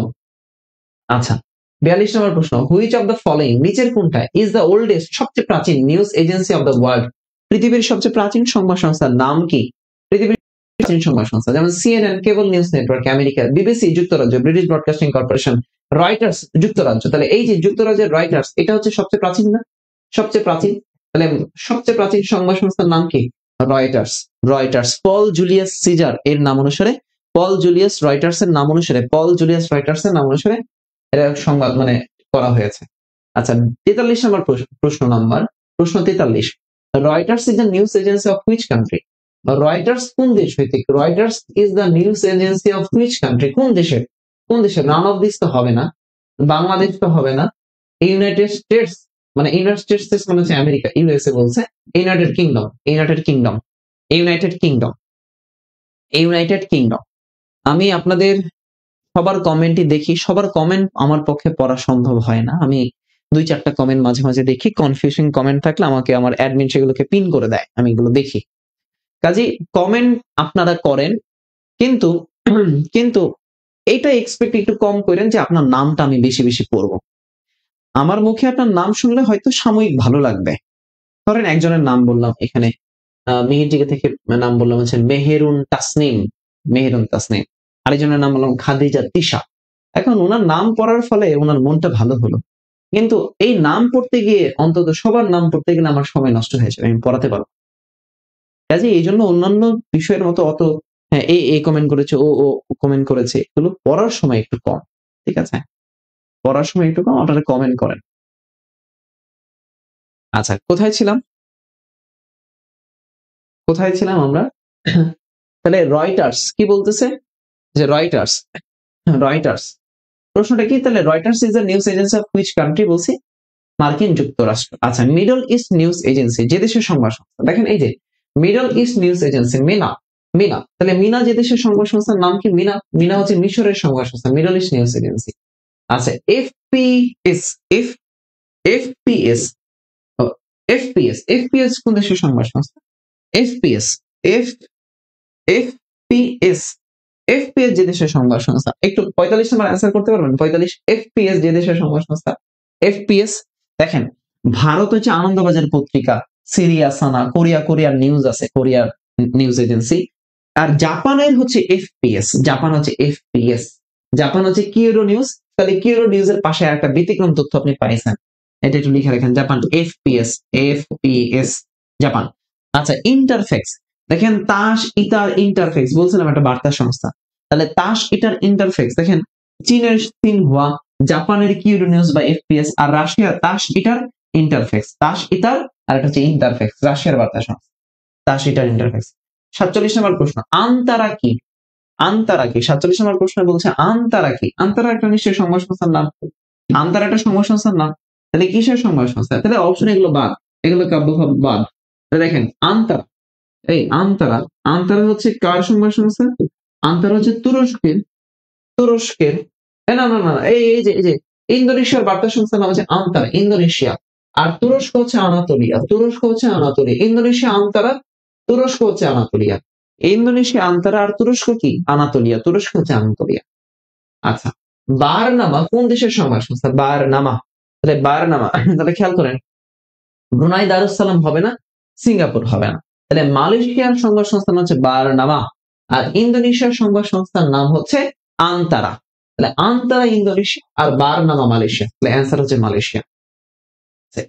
[SPEAKER 1] আচ্ছা, 42 নম্বর প্রশ্ন, হুইচ অফ দ্য ফলোইং নিচের কোনটা ইজ দ্য ওল্ডেস্ট সবচেয়ে প্রাচীন news agency of the world? পৃথিবীর সবচেয়ে প্রাচীন সংবাদ সংস্থার নাম কি? পৃথিবীর প্রাচীন সংবাদ সংস্থা যেমন CNN cable news network America, BBC যুক্তরাজ্য, ব্রিটিশ ব্রডকাস্টিং কর্পোরেশন, রয়টার্স যুক্তরাজ্য। তাহলে এই যে যুক্তরাজ্যের রয়টার্স এটা হচ্ছে সবচেয়ে প্রাচীন না? সবচেয়ে প্রাচীন। তাহলে সবচেয়ে প্রাচীন সংবাদ সংস্থার নাম কি? রয়টার্স। রয়টার্স পল জুলিয়াস সিজার এর নাম অনুসারে, পল জুলিয়াস রয়টার্স এর নাম অনুসারে, পল জুলিয়াস রয়টার্স এর নাম অনুসারে এটা সংবাদ মানে করা হয়েছে। আচ্ছা, 43 নম্বর প্রশ্ন নাম্বার, প্রশ্ন 43, Reuters is the news agency of which country? Reuters কোন দেশ হইতে? Reuters is the news agency of which country? কোন দেশের? কোন দেশের? নান অফ দিস তো হবে না, বাংলাদেশ তো হবে না, ইউনাইটেড স্টেটস মানে ইউনাইটেড স্টেটস মানে হচ্ছে আমেরিকা, ইউএসএ বলছে, United kingdom, United kingdom, United kingdom, United kingdom. আমি আপনাদের সবার কমেন্টই দেখি, সবার কমেন্ট আমার পক্ষে পড়া সম্ভব হয় না। আমি 2-4টা কমেন্ট মাঝে মাঝে দেখি, কনফিউজিং কমেন্ট থাকলে আমাকে আমার অ্যাডমিন সেগুলোকে পিন করে দেয়, আমি এগুলো দেখি। কাজেই কমেন্ট আপনারা করেন, কিন্তু কিন্তু এইটা এক্সপেক্ট একটু কম করেন যে আপনার নামটা আমি বেশি বেশি পড়বো। আমার মুখে আপনার নাম শুনলে হয়তো সাময়িক ভালো লাগবে। ধরেন একজনের নাম বললাম এখানে, মেহেরজিকে থেকে নাম বললাম হচ্ছে মেহেরুন তাসনিম, মেহেরুন তাসনিম। আরেকজনের নাম বললাম খাদিজা তিশা। এখন ওনার নাম পড়ার ফলে ওনার মনটা ভালো হলো, কিন্তু এই নাম পড়তে গিয়ে অন্তত সবার নাম পড়তে গেলে আমার সময় নষ্ট হয়ে যাবে, আমি পড়াতে পারবো। কাজে এই জন্য অন্যান্য বিষয়ের মতো অত হ্যাঁ এই কমেন্ট করেছে, ও কমেন্ট করেছে, এগুলো পড়ার সময় একটু কম। ঠিক আছে, পড়ার সময় একটু কম, আপনারা কমেন্ট করেন। আচ্ছা, কোথায় ছিলাম? কোথায় ছিলাম আমরা? তাহলে রয়টার্স কি বলতেছে যে রয়টার্স, রয়টার্স প্রশ্নটা কি? তাহলে Reuters is the news agency of which country বলছি? মার্কিন যুক্তরাষ্ট্র। আচ্ছা, মিডল ইস্ট নিউজ এজেন্সি যে দেশের সংবাদ সংস্থা, দেখেন এই যে Middle east news Agency MENA, MENA. তাহলে মিনা যে দেশের সংবাদ সংস্থার নাম কি? মিনা। মিনা হচ্ছে মিশরের সংবাদ সংস্থা, মিডল ইস্ট নিউজ এজেন্সি। আচ্ছা, FPS, F FPS, FPS, FPS কোন দেশের সংবাদ সংস্থা? এফপিএস, এফ এফপিএস, এফপিএস যে দেশের সংবাদ সংস্থা, একটু 45 নাম্বার অ্যান্সার করতে পারবেন? 45, এফপিএস যে দেশের সংবাদ সংস্থা, এফপিএস। দেখেন, ভারত হচ্ছে আনন্দবাজার পত্রিকা, সিরিয়া সানা, কোরিয়ার নিউজ আছে, কোরিয়ার নিউজ এজেন্সি। আর জাপানের হচ্ছে এফপিএস, জাপান হচ্ছে এফপিএস, জাপান হচ্ছে কিয়োটো নিউজ। তাহলে কিয়োটো নিউজের পাশে একটা ব্যতিক্রম তথ্য আপনি পাইছেন, এটা একটু লিখে রাখেন, জাপান এফপিএস, এফপিএস জাপান। আচ্ছা, ইন্টারফেক্স, দেখেন তাস ইতার ইন্টারফেক্স, বলছিলাম একটা বার্তা সংস্থা। তাহলে তাস ইটার ইন্টারফেক্স, দেখেন চীনের সিনহুয়া, জাপানের কিয়োটো নিউজ বা এফপিএস, আর রাশিয়ার তাস ইটার ইন্টারফেক্স, তাস ইতার আর এটা হচ্ছে ইন্টারফেক্স, রাশিয়ার বার্তা সংস্থা, তাস ইটার ইন্টারফেক্স। 47 নম্বর প্রশ্ন, আন্তারা কি? আন্তারা কি? 47 নম্বর প্রশ্ন বলছে আন্তারা কি? আন্তারা একটা নিশ্চয়ই সংবাদ সংস্থার নাম, আন্তারা একটা সংবাদ সংস্থার নাম। তাহলে কিসের সংবাদ সংস্থা? তাহলে অপশন এগুলো বাদ, এগুলো কাব্যভাব বাদ। দেখেন আন্তারা, এই আন্তারা, আন্তারা হচ্ছে কার সংবাদ সংস্থা? আন্তারা হচ্ছে তুরস্কের, তুরস্কের না না না, এই যে ইন্দোনেশিয়ার বার্তা সংস্থার নাম হচ্ছে আন্তারা, ইন্দোনেশিয়া। আর তুরস্ক হচ্ছে আনাতোলিয়া, তুরস্ক হচ্ছে আনাতোলিয়া, ইন্দোনেশিয়া আন্তারা, তুরস্ক হচ্ছে আনাতোলিয়া। ইন্দোনেশিয়া আন্তারা আর তুরস্ক কি? আনাতোলিয়া, তুরস্ক হচ্ছে আনাতোলিয়া। আচ্ছা, বারনামা কোন দেশের সংবাদ সংস্থা? বারনামা, তাহলে বারনামা, তাহলে খেয়াল করেন, ব্রুনাই দারুসালাম হবে না, সিঙ্গাপুর হবে না। তাহলে মালয়েশিয়ার সংবাদ সংস্থার নাম হচ্ছে বারনামা, আর ইন্দোনেশিয়ার সংবাদ সংস্থার নাম হচ্ছে আন্তারা। তাহলে আন্তারা ইন্দোনেশিয়া আর বারনামা মালয়েশিয়া, তাহলে অ্যান্সার হচ্ছে মালয়েশিয়া।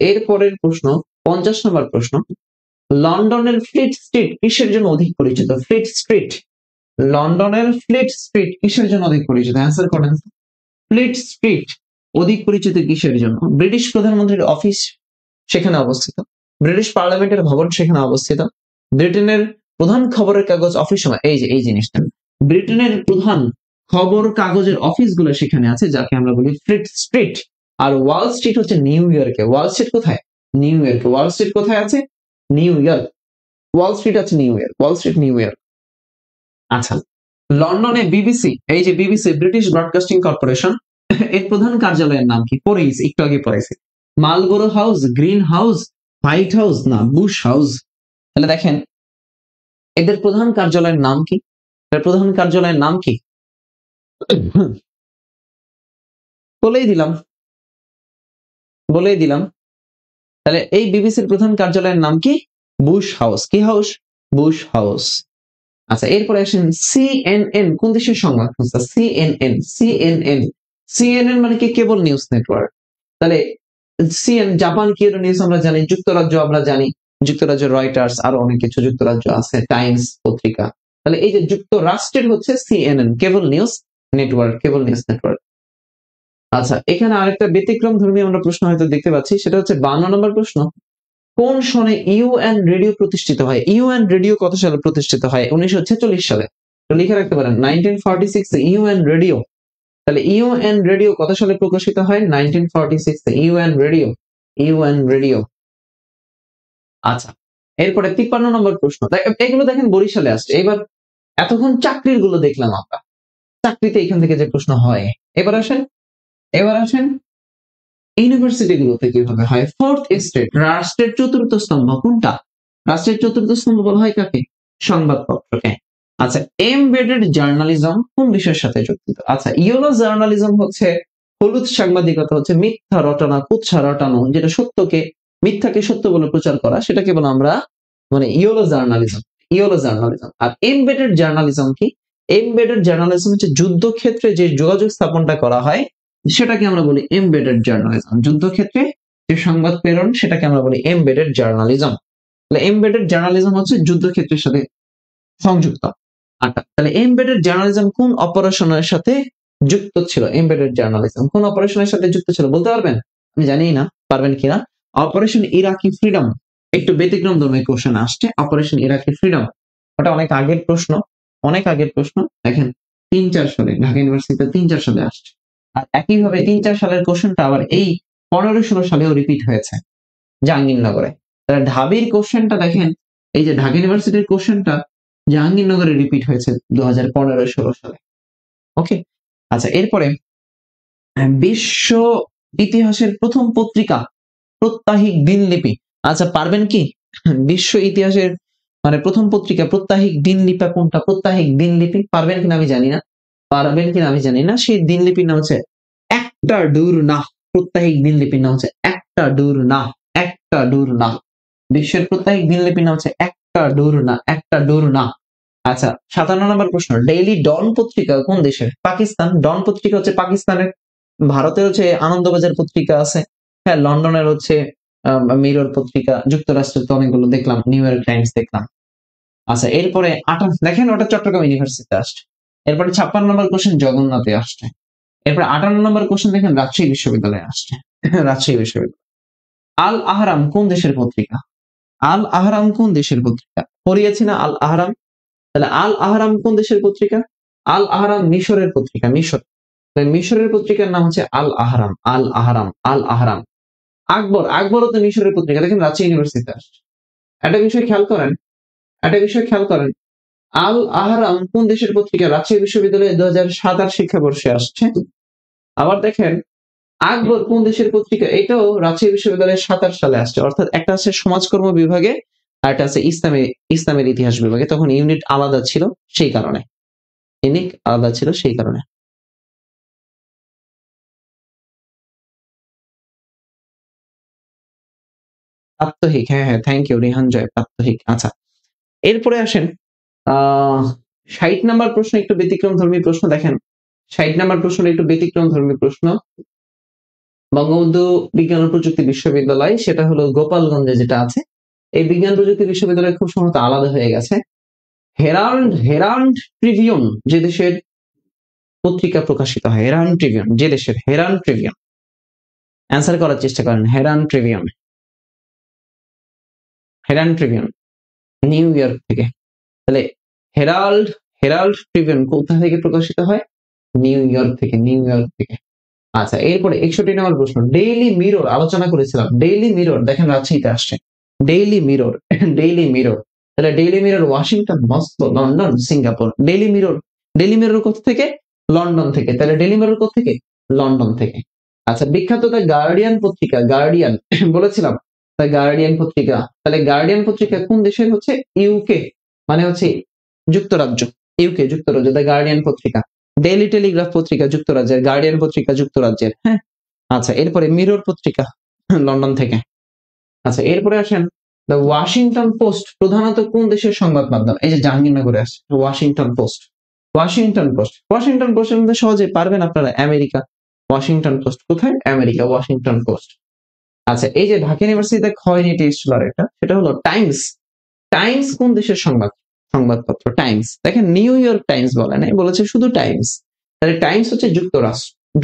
[SPEAKER 1] এর পরের প্রশ্ন, 50 নম্বর প্রশ্ন, লন্ডনের ফ্লিট স্ট্রিট কিসের জন্য অধিক পরিচিত? ফ্লিট স্ট্রিট, লন্ডনের ফ্লিট স্ট্রিট কিসের জন্য অধিক পরিচিত? অ্যান্সার করেন। ফ্লিট স্ট্রিট অধিক পরিচিত কিসের জন্য? ব্রিটিশ প্রধানমন্ত্রীর অফিস সেখানে অবস্থিত, ব্রিটিশ পার্লামেন্টের ভবন সেখানে অবস্থিত, ব্রিটেনের প্রধান খবরের কাগজ অফিস সময়, এই যে এই জিনিসটা, ব্রিটেনের প্রধান খবর কাগজের অফিসগুলো সেখানে আছে, যাকে আমরা বলি ফ্লিট স্ট্রিট। আর ওয়াল স্ট্রিট হচ্ছে নিউ ইয়র্কে। ওয়াল স্ট্রিট কোথায়? নিউ ইয়র্কে। ওয়াল স্ট্রিট কোথায় আছে? New York. ওয়াল স্ট্রিট আছে new York, Wall Street new York. আচ্ছা, লন্ডনে বিবিসি, এই যে বিবিসি, ব্রিটিশ ব্রডকাস্টিং কর্পোরেশন, এর প্রধান কার্যালয়ের নাম কি? পড়েছি, একটু আগে পড়েছি। Marlborough house, green house, white house না বুশ হাউস? তাহলে দেখেন এদের প্রধান কার্যালয়ের নাম কি? এর প্রধান কার্যালয়ের নাম কি? বলেই দিলাম, বলেই দিলাম। তাহলে এই বিবিসির প্রধান কার্যালয়ের নাম কি? Bush house. কি হাউস? Bush house. আচ্ছা, এরপরে আসেন সিএনএন কোন দেশের সংবাদ সংস্থা? সিএনএন, সিএনএন, সিএনএন মানে কি? কেবল নিউজ নেটওয়ার্ক। তাহলে জাপান কিয়োটো নিউজ আমরা জানি, যুক্তরাজ্য আমরা জানি, যুক্তরাজ্য রয়টার্স, আরো অনেক কিছু যুক্তরাজ্য আছে, টাইমস পত্রিকা। তাহলে এই যে যুক্তরাষ্ট্রের হচ্ছে সিএনএন, কেবল নিউজ নেটওয়ার্ক, কেবল নিউজ নেটওয়ার্ক। আচ্ছা, এখানে আরেকটা ব্যতিক্রম ধর্মী আমরা প্রশ্ন হয়তো দেখতে পাচ্ছি, সেটা হচ্ছে 52 নম্বর প্রশ্ন, কোন সনে ইউএন রেডিও প্রতিষ্ঠিত হয়? ইউএন রেডিও কত সালে প্রতিষ্ঠিত হয়? 1946 সালে। তো লিখে রাখতে পারেন 1946 ইউএন রেডিও। তাহলে ইউএন রেডিও কত সালে প্রকাশিত হয়? 1946 ইউএন রেডিও, ইউএন রেডিও। আচ্ছা, এরপরে 53 নম্বর প্রশ্ন, এগুলো দেখেন বরিশালে আসছে। এবার এতক্ষণ চাকরির গুলো দেখলাম আমরা, চাকরিতে এখান থেকে যে প্রশ্ন হয়। এবার আসেন, এবার আসেন ইউনিভার্সিটি গুলোতে কিভাবে হয়। ফোর্থ এস্টেট, রাষ্ট্রের চতুর্থ স্তম্ভ কোনটা? রাষ্ট্রের চতুর্থ স্তম্ভ বলা হয় কাকে? সংবাদপত্রকে। আচ্ছা, এমবেডেড জার্নালিজম কোন বিষয়ের সাথে যুক্ত? আচ্ছা, ইয়েলো জার্নালিজম হচ্ছে হলুদ সাংবাদিকতা, হচ্ছে মিথ্যা রটানো, কুৎসা রটানো, যেটা সত্যকে, মিথ্যাকে সত্য বলে প্রচার করা, সেটাকে বলে আমরা মানে ইয়েলো জার্নালিজম, ইয়েলো জার্নালিজম। আর এমবেডেড জার্নালিজম কি? এমবেডেড জার্নালিজম হচ্ছে যুদ্ধক্ষেত্রে যে যোগাযোগ স্থাপনটা করা হয় সেটাকে আমরা বলি এমবেডেড জার্নালিজম। যুদ্ধক্ষেত্রে যে সংবাদ প্রেরণ সেটাকে আমরা বলি এমবেডেড জার্নালিজম। তাহলে এমবেডেড জার্নালিজম হচ্ছে যুদ্ধক্ষেত্রের সাথে সংযুক্ত। আচ্ছা, তাহলে এমবেডেড জার্নালিজম কোন অপারেশনের সাথে যুক্ত ছিল? এমবেডেড জার্নালিজম কোন অপারেশনের সাথে যুক্ত ছিল বলতে পারবেন? আমি জানি না পারবেন কিনা। অপারেশন ইরাকি ফ্রিডম, একটু ব্যতিক্রম ধর্মী কোশ্চেন আসছে। অপারেশন ইরাকি ফ্রিডম, ওটা অনেক আগের প্রশ্ন, অনেক আগের প্রশ্ন। দেখেন 3-4 সালে ঢাকা ইউনিভার্সিটিতে 3-4 সালে আসছে। আর একইভাবে 3-4 সালের কোশ্চেনটা আবার এই 15-16 সালেও রিপিট হয়েছে জাহাঙ্গীরনগরে। তাহলে ঢাবির কোশ্চেনটা দেখেন, এই যে ঢাকা ইউনিভার্সিটির কোশ্চেনটা জাহাঙ্গীরনগরে রিপিট হয়েছে 2015-16 সালে। ওকে, আচ্ছা, এরপরে বিশ্ব ইতিহাসের প্রথম পত্রিকা প্রত্যাহিক দিনলিপি। আচ্ছা পারবেন কি? বিশ্ব ইতিহাসের মানে প্রথম পত্রিকা প্রত্যাহিক দিনলিপি কোনটা? প্রত্যাহিক দিনলিপি পারবেন কিনা আমি জানি না। পারবেন কিনা আমি জানি না। সেই দিনলিপির নাম হচ্ছে একটা ডুর না। প্রত্যাহিক দিনলিপির নাম হচ্ছে একটা ডুর না। একটা ডুর না। বিশ্বের প্রত্যাহিক দিনলিপির নাম হচ্ছে একটা ডুর না। একটা ডুর না। আচ্ছা 57 নম্বর প্রশ্ন, ডেইলি ডন পত্রিকা কোন দেশের? পাকিস্তান। ডন পত্রিকা হচ্ছে পাকিস্তানের। ভারতের হচ্ছে আনন্দবাজার পত্রিকা আছে। হ্যাঁ, লন্ডনের হচ্ছে মিরর পত্রিকা। যুক্তরাষ্ট্রের তো অনেকগুলো দেখলাম, নিউ ইয়র্ক টাইমস দেখলাম। আচ্ছা এরপরে দেখেন ওটা চট্টগ্রাম ইউনিভার্সিটিতে আসছে। এরপরে 56 নম্বর কোশ্চেন জগন্নাথে আসছে। এরপরে 58 নম্বর কোশ্চেন দেখেন রাজশাহী বিশ্ববিদ্যালয়ে আসছে। রাজশাহী বিশ্ববিদ্যালয়। আল আহরাম কোন দেশের পত্রিকা? আল আহরাম কোন দেশের পত্রিকা? পড়িয়েছি না আল আহরাম? তাহলে আল আহরাম কোন দেশের পত্রিকা? আল আহরাম মিশরের পত্রিকা, মিশর। মিশরের পত্রিকার নাম হচ্ছে আল আহরাম। আল আহরাম, আল আহরাম। আকবরও তো মিশরের পত্রিকা। দেখেন রাজশাহী ইউনিভার্সিটিতে আসছে। একটা বিষয় খেয়াল করেন, একটা বিষয় খেয়াল করেন, আল আহরাম কোন দেশের পত্রিকা? রাজশাহী বিশ্ববিদ্যালয়ে 2007-08 শিক্ষাবর্ষে আসছে। আবার দেখেন আকবর কোন দেশের পত্রিকা? এটাও রাজশাহী বিশ্ববিদ্যালয়ে 27 সালে আসছে। অর্থাৎ একটা আছে সমাজকর্ম বিভাগে আর একটা আছে ইসলামের ইতিহাস বিভাগে। তখন ইউনিট আলাদা ছিল সেই কারণে। ইউনিট আলাদা ছিল সেই কারণে। প্রাত্যহিক, হ্যাঁ হ্যাঁ, থ্যাংক ইউ রিহান জয়, প্রাত্যহিক। আচ্ছা এরপরে আসেন 60 নাম্বার প্রশ্ন একটু ব্যতিক্রম ধর্মী প্রশ্ন। দেখেন 60 নাম্বার প্রশ্ন একটু ব্যতিক্রম ধর্মী প্রশ্ন। বঙ্গবন্ধু বিজ্ঞান ও প্রযুক্তি বিশ্ববিদ্যালয়, সেটা হলো গোপালগঞ্জে যেটা আছে। এই বিজ্ঞান প্রযুক্তি বিশ্ববিদ্যালয় খুব সম্ভবত আলাদা হয়ে গেছে। হেরাল্ড ট্রিবিউন যে দেশের পত্রিকা প্রকাশিত হয়, হেরাল্ড ট্রিবিউন যে দেশের, হেরাল্ড ট্রিবিউন। অ্যান্সার করার চেষ্টা করেন। Herald Tribune, Herald Tribune new York থেকে। তাহলে হেরাল্ড হেরাল্ড ট্রিবিউন কোথা থেকে প্রকাশিত হয়? নিউ ইয়র্ক থেকে, নিউ ইয়র্ক থেকে। আচ্ছা এরপরে 61 নম্বর প্রশ্ন, ডেইলি মিরর আলোচনা করেছিলাম। ডেইলি মিরর দেখেন রাজশাহীতে আসছে। Daily mirror, daily mirror. তাহলে daily mirror Washington, Moscow, London, Singapore. Daily mirror কোথা থেকে? লন্ডন থেকে। তাহলে ডেইলি মিরর কোথা থেকে? লন্ডন থেকে। আচ্ছা বিখ্যাত দ্য গার্ডিয়ান পত্রিকা, গার্ডিয়ান বলেছিলাম, দ্য গার্ডিয়ান পত্রিকা। তাহলে গার্ডিয়ান পত্রিকা কোন দেশের? হচ্ছে ইউকে, মানে হচ্ছে যুক্তরাজ্য। ইউকে, যুক্তরাজ্য। দ্য গার্ডিয়ান পত্রিকা। ডেইলি টেলিগ্রাফ পত্রিকা যুক্তরাজ্যের, গার্ডিয়ান পত্রিকা যুক্তরাজ্যের। হ্যাঁ। আচ্ছা এরপরে মিরর পত্রিকা লন্ডন থেকে। আচ্ছা এরপরে আসেন দ্য ওয়াশিংটন পোস্ট প্রধানত কোন দেশের সংবাদ মাধ্যম? এই যে জাহাঙ্গীরনগরে আসছে Washington post. Washington post, Washington পোস্টের মধ্যে সহজে পারবেন আপনারা, আমেরিকা। ওয়াশিংটন পোস্ট কোথায়? America, Washington post. আচ্ছা এই যে ঢাকা ইউনিভার্সিটিতে খয়নিটি এসেছিল আরেকটা, সেটা হলো টাইমস। টাইমস কোন দেশের সংবাদপত্র? টাইমস। দেখেন নিউ ইয়র্ক টাইমস বলে নাই, বলেছে শুধু টাইমস। তাহলে টাইমস হচ্ছে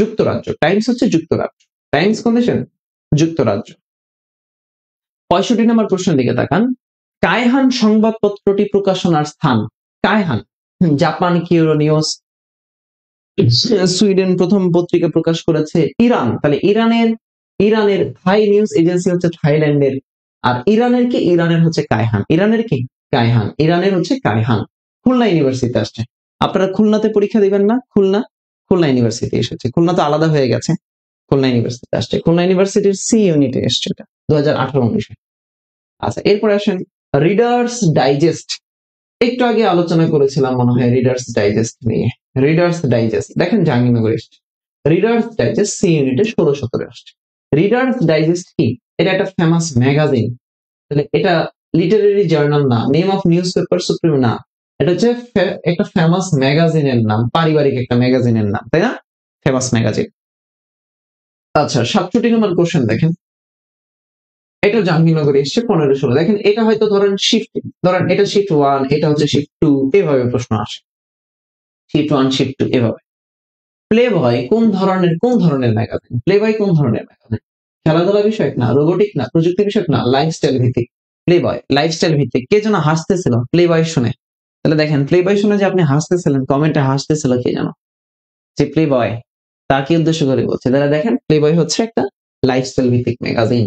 [SPEAKER 1] যুক্তরাজ্য। টাইমস হচ্ছে যুক্তরাজ্য। টাইমস কোন দেশের? যুক্তরাজ্য। 65 নম্বর প্রশ্নের দিকে তাকান। কায়হান সংবাদপত্রটি প্রকাশনার স্থান। কায়হান, জাপান কিউরো নিউজ, সুইডেন প্রথম পত্রিকা প্রকাশ করেছে, ইরান। তাহলে ইরানের থাই নিউজ এজেন্সি হচ্ছে থাইল্যান্ডের। আর ইরানের কি? ইরানের হচ্ছে কায়হান। ইরানের কি? কায়হান। ইরানের হচ্ছে কায়হান। খুলনা ইউনিভার্সিটি আসছে। আপনারা খুলনাতে পরীক্ষা দিবেন না? খুলনা ইউনিভার্সিটি এসেছে। খুলনা তো আলাদা হয়ে গেছে। খুলনা ইউনিভার্সিটি আসছে। খুলনা ইউনিভার্সিটির সি ইউনিটে এসছে এটা 2018-19। আচ্ছা এরপরে আসেন রিডার্স ডাইজেস্ট। একটু আগে আলোচনা করেছিলাম মনে হয় রিডার্স ডাইজেস্ট নিয়ে। রিডার্স ডাইজেস্ট দেখেন জাহাঙ্গীরনগরে এসছে। রিডার্স ডাইজেস্ট সি ইউনিটে 16-17 আসছে। রিডার্স ডাইজেস্ট কি? এটা একটা ফেমাস ম্যাগাজিন। তাহলে এটা লিটারেরি জার্নাল না, name of news paper supreme না। এটা হচ্ছে একটা ফেমাস ম্যাগাজিনের নাম, পারিবারিক একটা ম্যাগাজিনের নাম, তাই না? Famous magazine. আচ্ছা 67 নম্বর কোশ্চেন দেখেন। এটা জাহাঙ্গীরনগরে এসছে 15-16। দেখেন এটা হয়তো ধরেন শিফট, ধরেন এটা শিফট 1, এটা হচ্ছে শিফট 2, এভাবে প্রশ্ন আসে। শিফট 1, শিফট 2 এভাবে। প্লে বয় কোন ধরনের ম্যাগাজিন? প্লে বয় কোন ধরনের ম্যাগাজিন? খেলাধুলা বিষয়ক না, রোবোটিক না, প্রযুক্তি বিষয়ক না, লাইফস্টাইল ভিত্তিক। প্লে বয় লাইফস্টাইল ভিত্তিক। কে যেন হাসতেছিল প্লে বয় শুনে? তাহলে দেখেন প্লে বয় শুনে যে আপনি হাসতেছিলেন, কমেন্টে হাসতেছিল কে যেন? যে প্লে বয়, তাকে উদ্দেশ্য করে বলছে। তাহলে দেখেন প্লে বয় হচ্ছে একটা লাইফস্টাইল ভিত্তিক ম্যাগাজিন।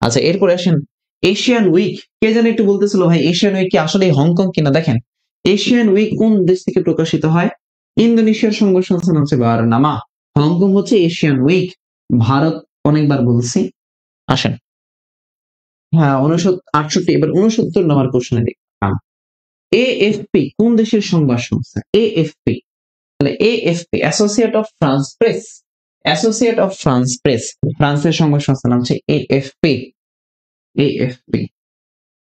[SPEAKER 1] আচ্ছা এরপরে আসেন এশিয়ান উইক। কে যেন একটু বলতেছিল ভাই এশিয়ান উইক কি আসলে হংকং কিনা? দেখেন এশিয়ান উইক কোন দেশ থেকে প্রকাশিত হয়? ইন্দোনেশিয়ার সংবাদ সংস্থা হচ্ছে বারনামা। হংকং হচ্ছে এশিয়ান উইক। ভারত অনেকবার বলছি। আসেন হ্যাঁ 68 এবার 69 নম্বর কোশ্চেনে দেখলাম এএফপি কোন দেশের সংবাদ সংস্থা এএফপি তাহলে AFP associate of France press associate of France press ফ্রান্সের সংবাদ সংস্থার নাম হচ্ছে এএফপি এএফপি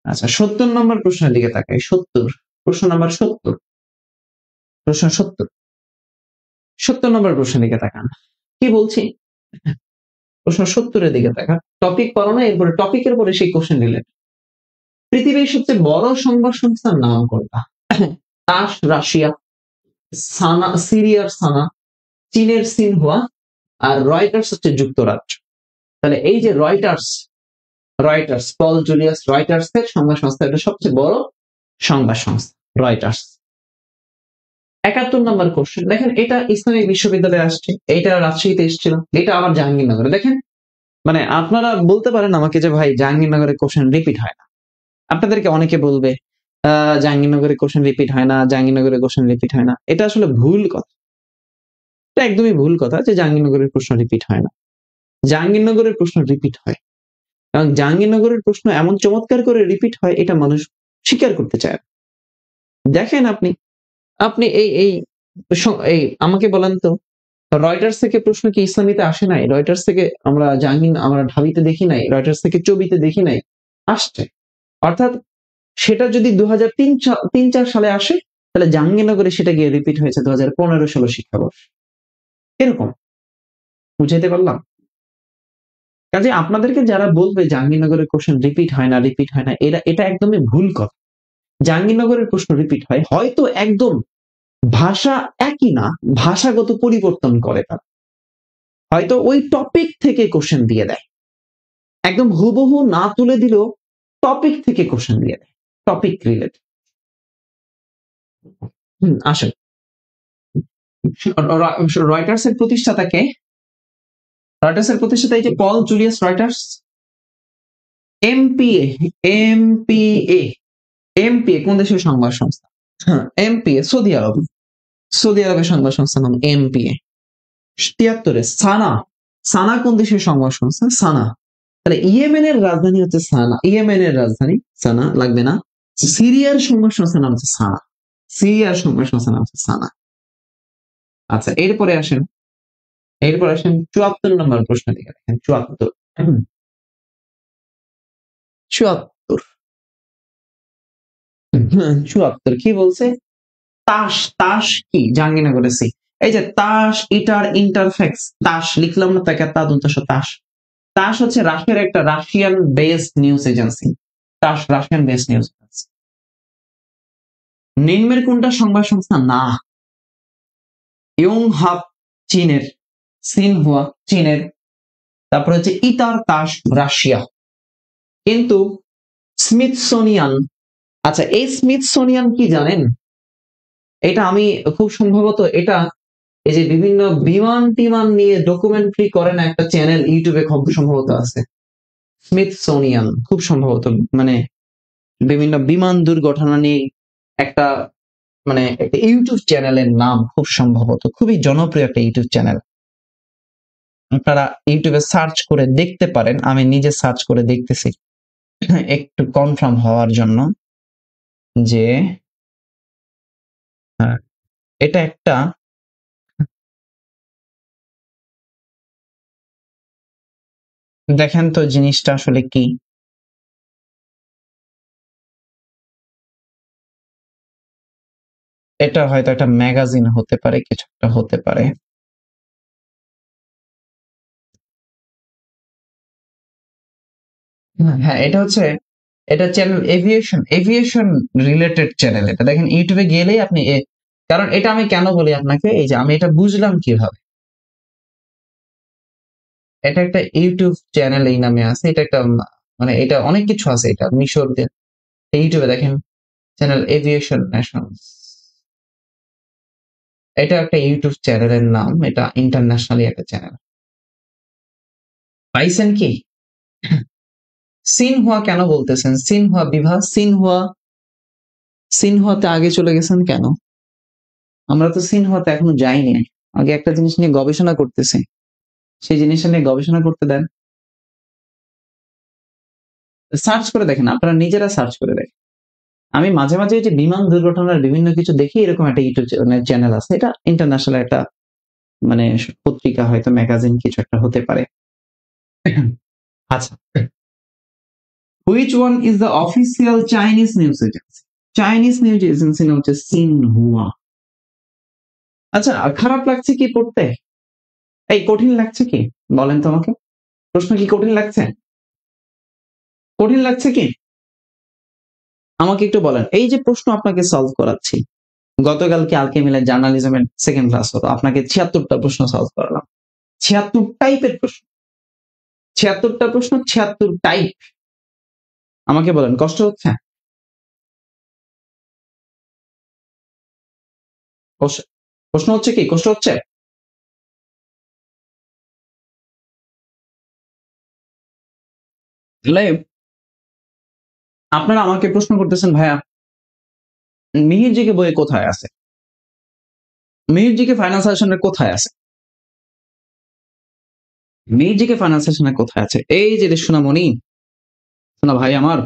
[SPEAKER 1] আচ্ছা 70 নম্বর প্রশ্নের দিকে তাকাই 70 প্রশ্ন নাম্বার 70 প্রশ্ন 70 নম্বর প্রশ্নের দিকে তাকান কি বলছি প্রশ্ন 70 এর দিকে তাকান টপিক পড়ো না এরপরে টপিকের পরে সেই কোশ্চেন রিলেটেড পৃথিবীর সবচেয়ে বড় সংবাদ সংস্থার নাম কোনটা তাস রাশিয়া সানা সিরিয়ার সানা চীনের সিনহুয়া আর রয়টার্স হচ্ছে যুক্তরাজ্য তাহলে এই যে রয়টার্স পল জুলিয়াস রয়টার্স এর সংবাদ সংস্থা এটা সবচেয়ে বড় সংবাদ সংস্থা রয়টার্স 71 নম্বর কোশ্চেন দেখেন এটা ইসলামিক বিশ্ববিদ্যালয়ে আসছে এটা রাজশাহীতে এসেছিল এটা আবার জাহাঙ্গীরনগরে দেখেন মানে আপনারা বলতে পারেন আমাকে যে ভাই জাহাঙ্গীরনগরের কোশ্চেন রিপিট হয় না আপনাদেরকে অনেকে বলবে জাহাঙ্গীরনগরের কোশ্চেন রিপিট হয় না জাহাঙ্গীরনগরের কোশ্চেন রিপিট হয় না এটা আসলে ভুল কথা এটা একদমই ভুল কথা যে জাহাঙ্গীরনগরের প্রশ্ন রিপিট হয় না জাহাঙ্গীরনগরের প্রশ্ন রিপিট হয় কারণ জাহাঙ্গীরনগরের প্রশ্ন এমন চমৎকার করে রিপিট হয় এটা মানুষ স্বীকার করতে চায় না। দেখেন আপনি আপনি এই আমাকে বলেন তো রয়টার্স থেকে প্রশ্ন কি ইসলামীতে আসে নাই রয়টার্স থেকে আমরা ঢাবিতে দেখি নাই রয়টার্স থেকে চবিতে দেখি নাই আসছে অর্থাৎ সেটা যদি 2003-4 সালে আসে তাহলে জাহাঙ্গীরনগরে সেটা গিয়ে রিপিট হয়েছে 2015-16 শিক্ষাবর্ষ এরকম বুঝাইতে পারলাম কাজে আপনাদেরকে যারা বলবে জাহাঙ্গীরনগরের কোশ্চেন রিপিট হয় না এটা একদমই ভুল কথা জাহাঙ্গীরনগরের প্রশ্ন রিপিট হয় হয়তো একদম ভাষা একই না ভাষাগত পরিবর্তন করে তারা হয়তো ওই টপিক থেকে কোশ্চেন দিয়ে দেয় একদম হুবহু না তুলে দিলেও টপিক থেকে কোশ্চেন দিয়ে দেয় টপিক রিলেটেড আসেন রয়টার্স এর প্রতিষ্ঠাতা কে রয়টার্স এর প্রতিষ্ঠাতা এই যে Paul Julius Reuters MPA MPA MPA কোন দেশের সংবাদ সংস্থা হ্যাঁ এমপিএ সৌদি আরবের সংবাদ সংস্থার নাম এমপিএ 73 সানা সানা কোন দেশের সংবাদ সংস্থা সানা তাহলে ইয়েমেনের রাজধানী হচ্ছে সানা ইয়েমেনের রাজধানী সানা লাগবে না সিরিয়ার সংবাদ সংস্থার নাম হচ্ছে সানা সিরিয়ার সংবাদ সংস্থার নাম হচ্ছে সানা আচ্ছা এরপরে আসেন 74 নম্বর প্রশ্ন দিকে দেখেন 74 74 কি বলছে তাস কি জাহাঙ্গীরনগরে সি এই যে তাস ইটার ইন্টারফেক্স তাস লিখলাম না তাকে তাস হচ্ছে Russian based news agency Russian based news agency নিম্নের কোনটা সংবাদ সংস্থা না ইয়ংহাপ চীনের সিনহুয়া চীনের তারপর হচ্ছে ইতার তাস রাশিয়া কিন্তু স্মিথসোনিয়ান আচ্ছা এই স্মিথসোনিয়ান কি জানেন এটা আমি খুব সম্ভবত এটা এই যে বিভিন্ন বিমান টিমান নিয়ে ডকুমেন্টারি করে না একটা চ্যানেল ইউটিউবে খুব সম্ভবত আছে স্মিথসোনিয়ান খুব সম্ভবত মানে বিভিন্ন বিমান দুর্ঘটনা নিয়ে একটা মানে একটা ইউটিউব চ্যানেলের নাম খুব সম্ভবত খুবই জনপ্রিয় একটা ইউটিউব চ্যানেল আপনারা ইউটিউবে সার্চ করে দেখতে পারেন আমি নিজে সার্চ করে দেখতেছি একটু কনফার্ম হওয়ার জন্য যে এটা একটা দেখেন তো জিনিসটা আসলে কি এটা হয়তো একটা ম্যাগাজিন হতে পারে কিছু একটা হতে পারে হ্যাঁ এটা চ্যানেল এভিয়েশন রিলেটেড চ্যানেল এটা দেখেন ইউটিউবে গেলেই আপনি কারণ এটা আমি কেন বলি আপনাকে এই যে আমি এটা বুঝলাম কিভাবে এটা একটা ইউটিউব চ্যানেল এই নামে আছে এটা একটা মানে এটা অনেক কিছু আছে এটা মিশর ইউটিউবে দেখেন চ্যানেল এভিয়েশন ন্যাশনাল এটা একটা ইউটিউব চ্যানেলের নাম এটা ইন্টারন্যাশনালি একটা চ্যানেল পাইছেন কি সিনহুয়া কেন বলতেছেন সিনহুয়া বিভা সিনহুয়াতে আগে চলে গেছেন কেন আমরা তো সিনহুয়াতে এখনো যাইনি আগে একটা জিনিস নিয়ে গবেষণা করতেছি সেই জিনিসটা নিয়ে গবেষণা করতে দেন সার্চ করে দেখেন, আপনারা নিজেরা সার্চ করে দেখেন। আমি মাঝে মাঝে যে বিমান দুর্ঘটনার বিভিন্ন কিছু দেখি, এরকম একটা ইউটিউব চ্যানেল আছে, এটা ইন্টারন্যাশনাল একটা মানে পত্রিকা, হয়তো ম্যাগাজিন কিছু একটা হতে পারে। আচ্ছা, which one is the official Chinese news agency? Chinese news agency নাম হচ্ছে সিনহুয়া। আচ্ছা, খারাপ লাগছে কি পড়তে? এই কঠিন লাগছে কি? বলেন তো আমাকে, প্রশ্ন কি কঠিন লাগছে? কঠিন লাগছে কি? আমাকে একটু বলেন। এই যে প্রশ্ন আপনাকে সলভ করাচ্ছি, গতকালকে আলকেমিলের জার্নালিজমের সেকেন্ড ক্লাস হলো, আপনাকে 76টা প্রশ্ন সলভ করালাম। 76 টাইপের প্রশ্ন, 76টা প্রশ্ন, 76 টাইপ। আমাকে বলেন, কষ্ট হচ্ছে? প্রশ্ন হচ্ছে কি, কষ্ট হচ্ছে? তাহলে আপনারা আমাকে প্রশ্ন করতেছেন, ভাইয়া মিহির বইয়ে কোথায় আছে? মিহির ফাইনাল সাজেশনের কোথায় আছে? মিহির ফাইনাল সাজেশনের কোথায় আছে? এই যে সোনামণি, সোনা ভাই আমার,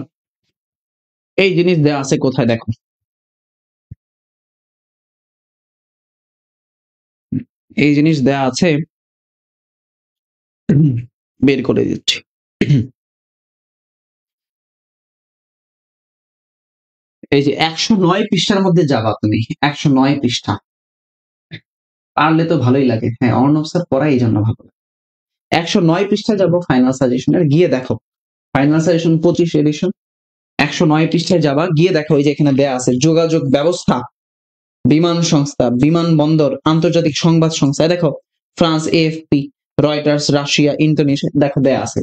[SPEAKER 1] এই জিনিস দেয়া আছে কোথায় দেখো। এই জিনিস দেয়া আছে, বের করে দিচ্ছি। এই যে 109 পৃষ্ঠার মধ্যে যাবা তুমি, 109 পৃষ্ঠা। পারলে তো ভালোই লাগে। হ্যাঁ, অর্ণব স্যার পড়া এই জন্য ভালো লাগে। 109 পৃষ্ঠা যাবো ফাইনাল সাজেশনের, গিয়ে দেখো ফাইনাল সাজেশন 25 এডিশন। 109 পৃষ্ঠায় যাবা, গিয়ে দেখো ওই যে এখানে দেয়া আছে যোগাযোগ ব্যবস্থা, বিমান সংস্থা, বিমানবন্দর, আন্তর্জাতিক সংবাদ সংস্থা। দেখো France AFP, Reuters, Russia, Indonesia, দেখো দেয়া আছে,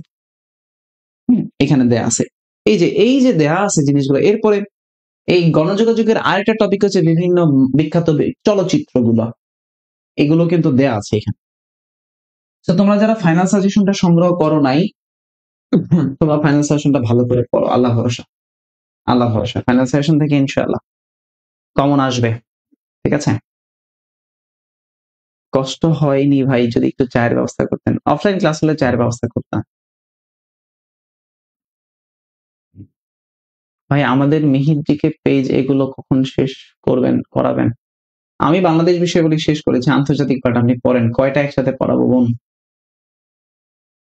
[SPEAKER 1] এখানে দেয়া আছে। এই যে দেয়া আছে জিনিসগুলো। এরপরে এই গণযোগাযোগের আরেকটা টপিক হচ্ছে বিভিন্ন বিখ্যাত চলচ্চিত্রগুলো, এগুলো কিন্তু দেয়া আছে এখানে। তো তোমরা যারা ফাইনাল সাজেশনটা সংগ্রহ করো নাই, তোমরা ফাইনাল সাজেশনটা ভালো করে পড়ো, আল্লাহ ভরসা, আল্লাহ ভরসা। ফাইনাল সাজেশন থেকে ইনশাআল্লাহ কমন আসবে, ঠিক আছে? কষ্ট হয়নি ভাই, যদি একটু চায়ের ব্যবস্থা করতেন, অফলাইন ক্লাস হলে চায়ের ব্যবস্থা করতাম। ভাই আমাদের মিহির পেজ এগুলো কখন শেষ করবেন, করাবেন? আমি বাংলাদেশ বিষয়গুলি শেষ করেছি, আন্তর্জাতিক পাঠ আপনি পড়েন, কয়টা একসাথে পড়াবো বোন?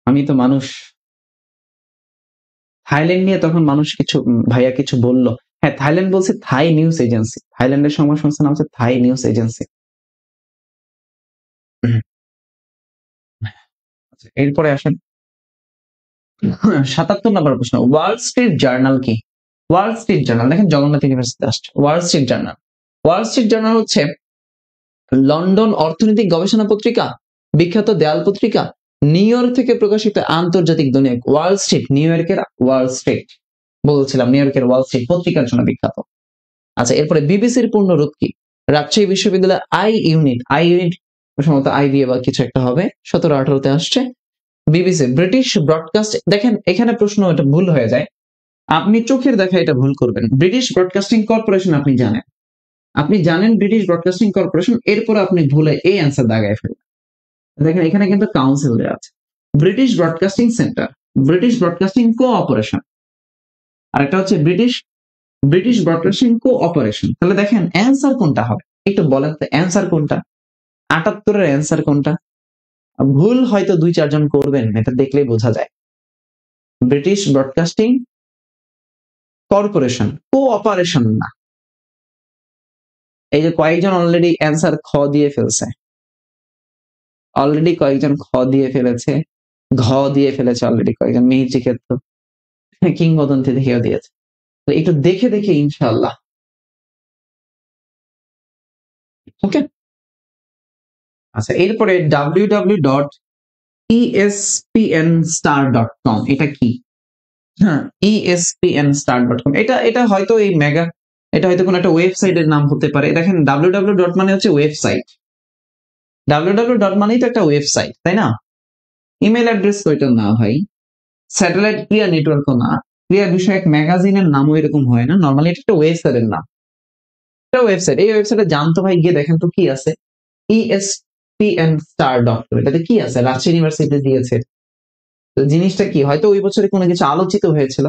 [SPEAKER 1] আমি তো মানুষ। থাইল্যান্ড নিয়ে তখন মানুষ কিছু ভাইয়া কিছু বললো। হ্যাঁ, থাইল্যান্ড বলছে থাই নিউজ এজেন্সি, থাইল্যান্ডের সংবাদ সংস্থা নাম হচ্ছে থাই নিউজ এজেন্সি। আচ্ছা, এরপরে আসেন 77 নম্বর প্রশ্ন, ওয়াল স্ট্রিট জার্নাল কি? ওয়াল স্ট্রিট জার্নাল, দেখেন জগন্নাথ ইউনিভার্সিটি আসছে। Wall Street journal, Wall Street journal হচ্ছে লন্ডন অর্থনৈতিক গবেষণা পত্রিকা, বিখ্যাত দেয়াল পত্রিকা, নিউ ইয়র্ক থেকে প্রকাশিত আন্তর্জাতিক দৈনিক। ওয়াল স্ট্রিট, নিউ ইয়র্কের ওয়াল স্ট্রিট, বলছিলাম নিউ ইয়র্কের ওয়াল স্ট্রিট পত্রিকার জন্য বিখ্যাত। আচ্ছা, এরপরে বিবিসির পূর্ণরূপ কি? রাজশাহী বিশ্ববিদ্যালয় আই ইউনিট সম্ভবত আইবিএ বা কিছু একটা হবে, 17-18তে আসছে। বিবিসি ব্রিটিশ ব্রডকাস্ট, দেখেন এখানে প্রশ্ন এটা ভুল হয়ে যায়, আপনি চোখের দেখা এটা ভুল করবেন। ব্রিটিশ ব্রডকাস্টিং কর্পোরেশন আপনি জানেন, ব্রিটিশ ব্রডকাস্টিং কর্পোরেশন, এরপর আপনি ভুলে এই অ্যান্সার দাগায় ফেলবেন। দেখেন এখানে কিন্তু কাউন্সিল দেওয়া আছে, British broadcasting centre, British broadcasting cooperation, আরেকটা হচ্ছে ব্রিটিশ ব্রডকাস্টিং কোঅপারেশন। তাহলে দেখেন অ্যান্সার কোনটা হবে, একটু বলেন তো অ্যান্সার কোনটা, 78-এর অ্যান্সার কোনটা? ভুল হয়তো 2-4 জন করবেন, এটা দেখলেই বোঝা যায়। ব্রিটিশ ব্রডকাস্টিং কর্পোরেশন, কোঅপারেশন না। এই যে কয়েকজন অলরেডি অ্যান্সার খ দিয়ে ফেলছে, অলরেডি কয়েকজন খ দিয়ে ফেলেছে, ঘ দিয়ে ফেলেছে অলরেডি কয়েকজন, মিহিরজি ক্ষেত্র কিংবদন্তি দেখেও দিয়েছে। তো একটু দেখে দেখে ইনশাআল্লাহ, ওকে? আচ্ছা, এরপরে www.espnstar.com, এটা কি? হ্যাঁ, espnstar.com, এটা হয়তো এই মেগা, এটা হয়তো কোনো একটা ওয়েবসাইটের নাম হতে পারে। দেখেন www ডট মানে হচ্ছে ওয়েবসাইট, www ডট মানেই তো একটা ওয়েবসাইট, তাই না? ইমেল অ্যাড্রেস তো এটা না ভাই, স্যাটেলাইট ক্রিয়া নেটওয়ার্কও না, ক্রিয়া বিষয়ক ম্যাগাজিনের নামও এরকম হয় না, নর্মালি এটা একটা ওয়েবসাইটের নাম। এটা ওয়েবসাইট, এই ওয়েবসাইটে জানতো ভাই, গিয়ে দেখেন তো কি আছে। espnstar.com, এটাতে কি আছে? রাজশাহী ইউনিভার্সিটি দিয়েছে। তো জিনিসটা কি, হয়তো ওই বছরে কোনো কিছু আলোচিত হয়েছিল,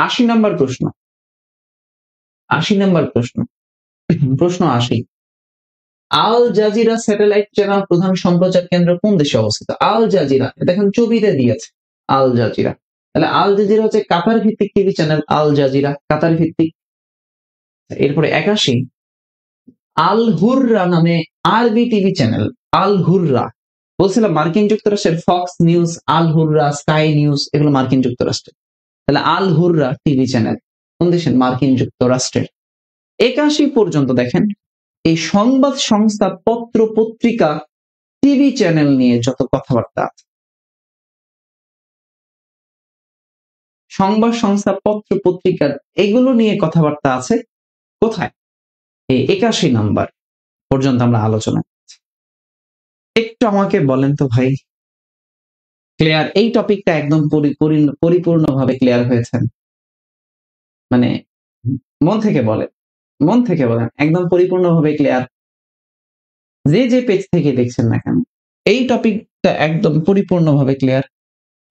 [SPEAKER 1] 80 নাম্বার প্রশ্ন, 80 নাম্বার প্রশ্ন, প্রশ্ন 80। আল জাজিরা স্যাটেলাইট চ্যানেল প্রধান সম্প্রচার কেন্দ্র কোন দেশে অবস্থিত? আল জাজিরা দেখেন ছবিতে দিয়েছে আল জাজিরা, তাহলে আল জাজিরা হচ্ছে কাতার ভিত্তিক টিভি চ্যানেল। আল জাজিরা কাতার ভিত্তিক। এরপরে 81, আল হুররা নামে আরবি টিভি চ্যানেল। আল হুররা বলছিলাম মার্কিন যুক্তরাষ্ট্রের ফক্স নিউজ, আল হুররা, স্কাই নিউজ এগুলো মার্কিন যুক্তরাষ্ট্রের। তাহলে আল হুররা টিভি চ্যানেল কোন দেশের? মার্কিন যুক্তরাষ্ট্রের। 81 পর্যন্ত দেখেন এই সংবাদ সংস্থা, পত্র পত্রিকা, টিভি চ্যানেল নিয়ে যত কথাবার্তা আছে, সংবাদ সংস্থা, পত্র পত্রিকা এগুলো নিয়ে কথাবার্তা আছে কোথায়? এই 81 নাম্বার পর্যন্ত আমরা আলোচনা করছি। একটু আমাকে বলেন তো ভাই, ক্লিয়ার? এই টপিকটা একদম পরিপূর্ণভাবে ক্লিয়ার হয়েছেন? মানে মন থেকে বলেন, মন থেকে বলেন, একদম পরিপূর্ণভাবে ক্লিয়ার? যে পেজ থেকে দেখছেন না কেন, এই টপিকটা একদম পরিপূর্ণভাবে ক্লিয়ার?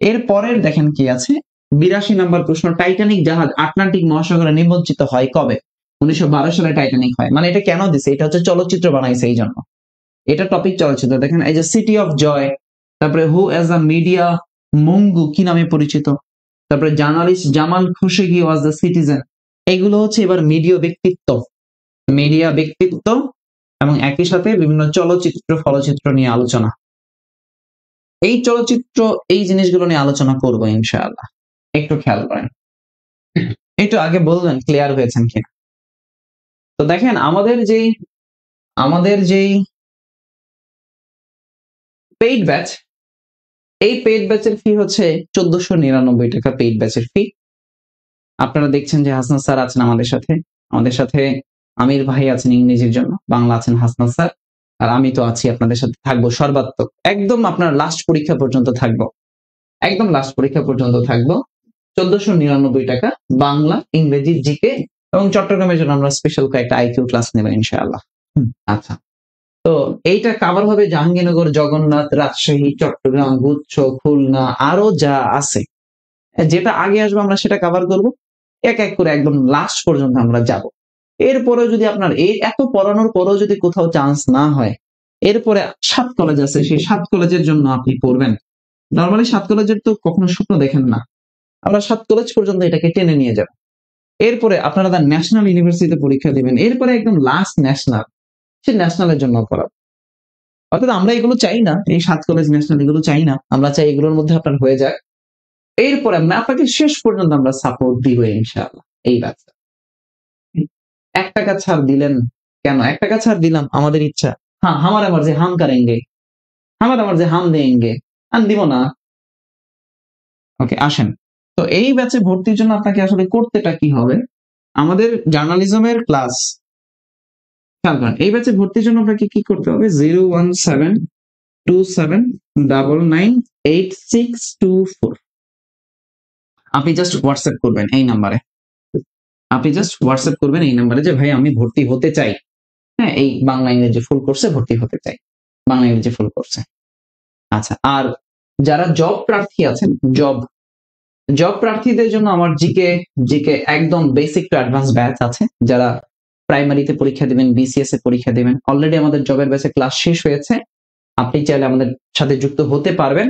[SPEAKER 1] এর পরের দেখেন কি আছে, 82 নাম্বার প্রশ্ন, টাইটানিক জাহাজ আটলান্টিক মহাসাগরে নিমজ্জিত হয় কবে? 1912 সালে টাইটানিক হয়। মানে এটা কেন দিছে? এটা হচ্ছে চলচ্চিত্র বানাইছে এই জন্য। এটা টপিক চলচ্চিত্র। দেখেন এই যে সিটি অফ জয়, তারপরে হু অ্যাজ আ মিডিয়া মঙ্গু কি নামে পরিচিত, তারপরে journalist Jamal Khashoggi was the citizen, এগুলো হচ্ছে এবার মিডিয়া ব্যক্তিত্ব এবং একই সাথে বিভিন্ন চলচ্চিত্র ফলচ্চিত্র নিয়ে আলোচনা। এই চলচ্চিত্র এই জিনিসগুলো নিয়ে আলোচনা করবো ইনশাআল্লাহ। একটু খেয়াল করেন, একটু আগে বলবেন ক্লিয়ার হয়েছেন কিনা। তো দেখেন আমাদের যেই পেইড ব্যাচ, এই পেইড ব্যাচের ফি হচ্ছে 1499 টাকা পেইড ব্যাচের ফি। আপনারা দেখছেন যে হাসনাত স্যার আছেন আমাদের সাথে আমির ভাই আছেন ইংরেজির জন্য, বাংলা আছেন হাসনাত স্যার, আর আমি তো আছি আপনাদের সাথে, থাকবো সর্বাত্মক, একদম আপনার লাস্ট পরীক্ষা পর্যন্ত থাকবো, একদম লাস্ট পরীক্ষা পর্যন্ত থাকবো। 1499 টাকা বাংলা, ইংরেজি, জিকে এবং চট্টগ্রামের জন্য আমরা স্পেশাল কয়েকটা আইকিউ ক্লাস নেবেন ইনশাআল্লাহ। আচ্ছা, তো এইটা কাভার হবে জাহাঙ্গীরনগর, জগন্নাথ, রাজশাহী, চট্টগ্রাম, গুচ্ছ, খুলনা, আরো যা আছে, যেটা আগে আসবে আমরা সেটা কাভার করব, এক এক করে একদম লাস্ট পর্যন্ত আমরা যাব। এরপরে যদি আপনার এই এত পড়ানোর পরেও যদি কোথাও চান্স না হয়, এরপরে 7 কলেজ আছে, সেই 7 কলেজের জন্য আপনি পড়বেন। নর্মালি 7 কলেজের তো কখনো স্বপ্ন দেখেন না, আমরা 7 কলেজ পর্যন্ত এটাকে টেনে নিয়ে যাব। এরপরে আপনারা তার ন্যাশনাল ইউনিভার্সিটিতে পরীক্ষা দিবেন, এরপরে একদম লাস্ট ন্যাশনাল, সে ন্যাশনালের জন্য পড়াবো। অর্থাৎ আমরা এগুলো চাই না, এই 7 কলেজ ন্যাশনাল এগুলো চাই না, আমরা চাই এগুলোর মধ্যে আপনার হয়ে যায়। এরপরে আমরা আপনাকে শেষ পর্যন্ত আমরা সাপোর্ট দিব ইনশাআল্লাহ। এই ব্যবসা 1 টাকা ছাড় দিলেন কেন? 1 টাকা ছাড় দিলাম আমাদের ইচ্ছা। হ্যাঁ, হামারা মার্জি হাম করেঙ্গে, হামারা মার্জি হাম দেঙ্গে, আর দিব না। ওকে, আসেন। তো এই ব্যাচে ভর্তির জন্য আপনাকে আসলে করতেটা কি হবে? আমাদের জার্নালিজমের ক্লাস, খেয়াল করেন, এই ব্যাচে ভর্তির জন্য আপনাকে কি করতে হবে? 01727998624, আপনি জাস্ট হোয়াটসঅ্যাপ করবেন এই নাম্বারে, যে ভাই আমি ভর্তি হতে চাই, হ্যাঁ, এই বাংলা ইংরেজি ফুল কোর্সে ভর্তি হতে চাই, বাংলা ইংরেজি ফুল কোর্সে। আচ্ছা, আর যারা জব প্রার্থী আছেন, জব প্রার্থীদের জন্য আমার জিকে একদম বেসিক টু অ্যাডভান্স ব্যাচ আছে। যারা প্রাইমারিতে পরীক্ষা দিবেন, বিসিএস এ পরীক্ষা দিবেন, অলরেডি আমাদের জবের ব্যাচে ক্লাস শেষ হয়েছে, আপনি চাইলে আমাদের সাথে যুক্ত হতে পারবেন।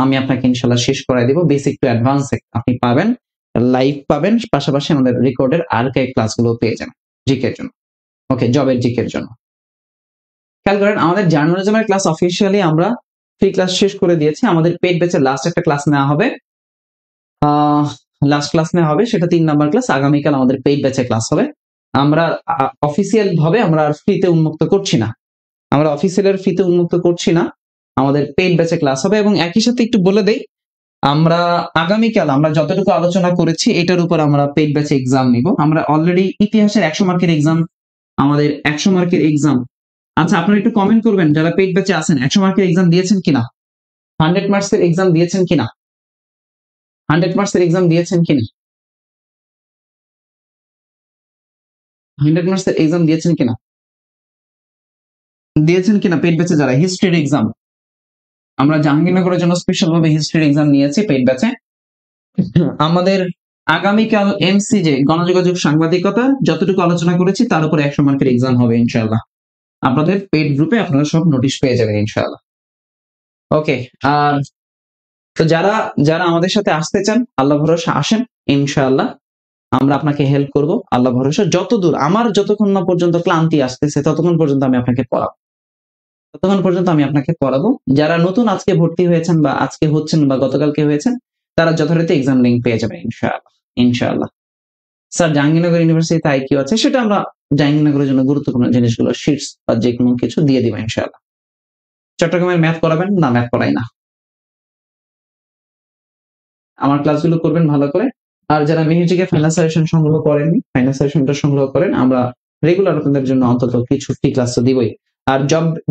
[SPEAKER 1] আমি আপনাকে ইনশাল্লাহ শেষ করাই দিব। বেসিক টু অ্যাডভান্স আপনি পাবেন, লাইভ পাবেন, পাশাপাশি আমাদের রেকর্ডের আর্কাইভ ক্লাসগুলো পেয়ে যাবেন জিকের জন্য। ওকে, জবের জিকের জন্য খেয়াল করেন, আমাদের জার্নালিজমের ক্লাস অফিসিয়ালি আমরা ফ্রি ক্লাস শেষ করে দিয়েছি। আমাদের পেইড ব্যাচের লাস্ট একটা ক্লাস নেওয়া হবে, সেটা 3 নাম্বার ক্লাস। আগামীকাল আমাদের পেইড ব্যাচে ক্লাস হবে। আমরা অফিসিয়াল ভাবে আমরা আর ফ্রিতে উন্মুক্ত করছি না, আমাদের পেইড ব্যাচে ক্লাস হবে। এবং একই সাথে একটু বলে দেই, আমরা আগামীকাল আমরা যতটুকু আলোচনা করেছি এটার উপর আমরা পেইড ব্যাচে এক্সাম নিব। আমরা অলরেডি ইতিহাসের 100 মার্কের এক্সাম, আমাদের 100 মার্কের এক্সাম। আচ্ছা, আপনারা একটু কমেন্ট করবেন যারা পেইড ব্যাচে আছেন, 100 মার্কের এক্সাম দিয়েছেন কিনা, 100 মার্কসের এক্সাম দিয়েছেন কিনা, 100 মার্কসের এক্সাম দিয়েছেন কিনা, 100 মার্কসের এক্সাম দিয়েছেন কিনা পেইড ব্যাচে যারা। হিস্ট্রির এক্সাম আমরা জাহাঙ্গীরনগরের জন্য স্পেশাল ভাবে হিস্ট্রির এক্সাম নিয়েছি পেইড ব্যাচে। আমাদের আগামীকাল এমসিজে গণযোগাযোগ সাংবাদিকতা যতটুকু আলোচনা করেছি তার উপরে 100 মার্কের এক্সাম হবে ইনশাআল্লাহ। আপনাদের পেড গ্রুপে আপনারা সব নোটিশ পেয়ে যাবেন ইনশাআল্লাহ। ওকে, আর তো যারা যারা আমাদের সাথে আসতে চান আল্লাহ ভরসা আসেন ইনশাআল্লাহ। আমরা আপনাকে হেল্প করব আল্লাহ ভরসা। যতদূর আমার যতক্ষণ না পর্যন্ত ক্লান্তি আসতেছে ততক্ষণ পর্যন্ত আমি আপনাকে পড়াবো। ততক্ষণ পর্যন্ত আমি আপনাকে পড়াবো। যারা নতুন আজকে ভর্তি হয়েছেন বা আজকে হচ্ছেন বা গতকালকে হয়েছেন তারা যথারীতি এক্সাম লিংক পেয়ে যাবেন ইনশাআল্লাহ। ইনশাআল্লাহ। স্যার জাহাঙ্গীরনগর ইউনিভার্সিটিতে আইকিউ আছে, সেটা আমরা জাহাঙ্গীরনগরের জন্য গুরুত্বপূর্ণ জিনিসগুলো শিটস বা যে কোনো কিছু দিয়ে দিব ইনশাআল্লাহ। চট্টগ্রামের ম্যাথ করাবেন না? ম্যাথ করাই না। আমার ক্লাসগুলো করবেন ভালো করে। আর যারা মেহেরজিকে ফাইনাল সাজেশন সংগ্রহ করেননি, ফাইনাল সাজেশনটা সংগ্রহ করেন। আমরা রেগুলার আপনাদের জন্য অন্তত কিছু ফ্রি ক্লাস তো দিবই। আর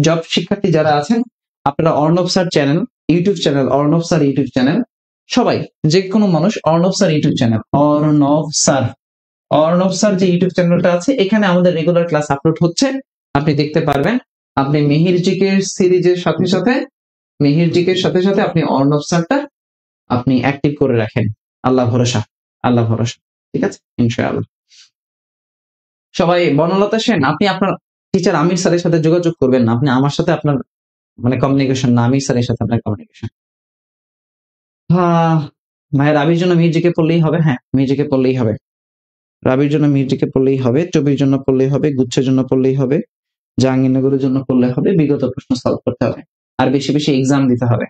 [SPEAKER 1] জব শিক্ষার্থী যারা আছেন আপনারা Arnab sir channel, YouTube channel, Arnab sir YouTube channel, সবাই যে কোনো মানুষ Arnab sir YouTube channel, Arnab sir যে ইউটিউব চ্যানেলটা আছে এখানে আমাদের রেগুলার ক্লাস আপলোড হচ্ছে, আপনি দেখতে পারবেন। আপনি মেহেরজিকের সিরিজের সাথে সাথে আপনি অর্ণব স্যারটা আপনি অ্যাক্টিভ করে রাখেন। আল্লাহ ভরসা, আল্লাহ ভরসা। ঠিক আছে ইনশাআল্লাহ। সবাই বনলতা সেন, আপনি আপনার টিচার আমির স্যারের সাথে যোগাযোগ করবেন না, আপনি আমার সাথে আপনার মানে কমিউনিকেশন না, আমির স্যারের সাথে আপনার কমিউনিকেশন। ভাইয়া রাবির জন্য মিউজিকে পড়লেই হবে। হ্যাঁ, মিউজিকে পড়লেই হবে। রাবির জন্য মিউজিকে পড়লেই হবে, চবির জন্য পড়লেই হবে, গুচ্ছের জন্য পড়লেই হবে, জাহাঙ্গীরনগরের জন্য পড়লে হবে, বিগত প্রশ্ন সলভ করতে হবে, আর বেশি বেশি এক্সাম দিতে হবে,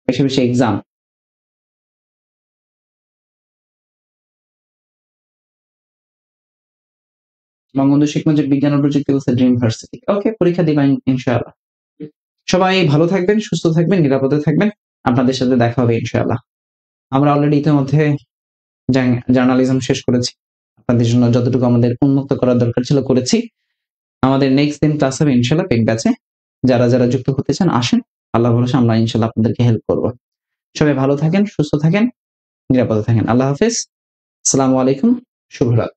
[SPEAKER 1] বেশি বেশি এক্সাম। বঙ্গবন্ধু শেখ মুজিব বিজ্ঞান ও প্রযুক্তি ড্রিম ভার্সিটি। ওকে, পরীক্ষা দিবেন ইনশাআল্লাহ। সবাই ভালো থাকবেন, সুস্থ থাকবেন, নিরাপদে থাকবেন। আপনাদের সাথে দেখা হবে ইনশাআল্লাহ। আমরা অলরেডি ইতিমধ্যে জার্নালিজম শেষ করেছি। আপনাদের জন্য যতটুকু আমাদের উন্মুক্ত করার দরকার ছিল করেছি। আমাদের নেক্সট দিন ক্লাস হবে ইনশাআল্লাহ পেক ব্যাচে। যারা যারা যুক্ত হতে চান আসেন, আল্লাহ ভরসা আমরা ইনশাআল্লাহ আপনাদেরকে হেল্প করব। সবাই ভালো থাকেন, সুস্থ থাকেন, নিরাপদে থাকেন। আল্লাহ হাফেজ। আসসালামু আলাইকুম। শুভরাত্রি।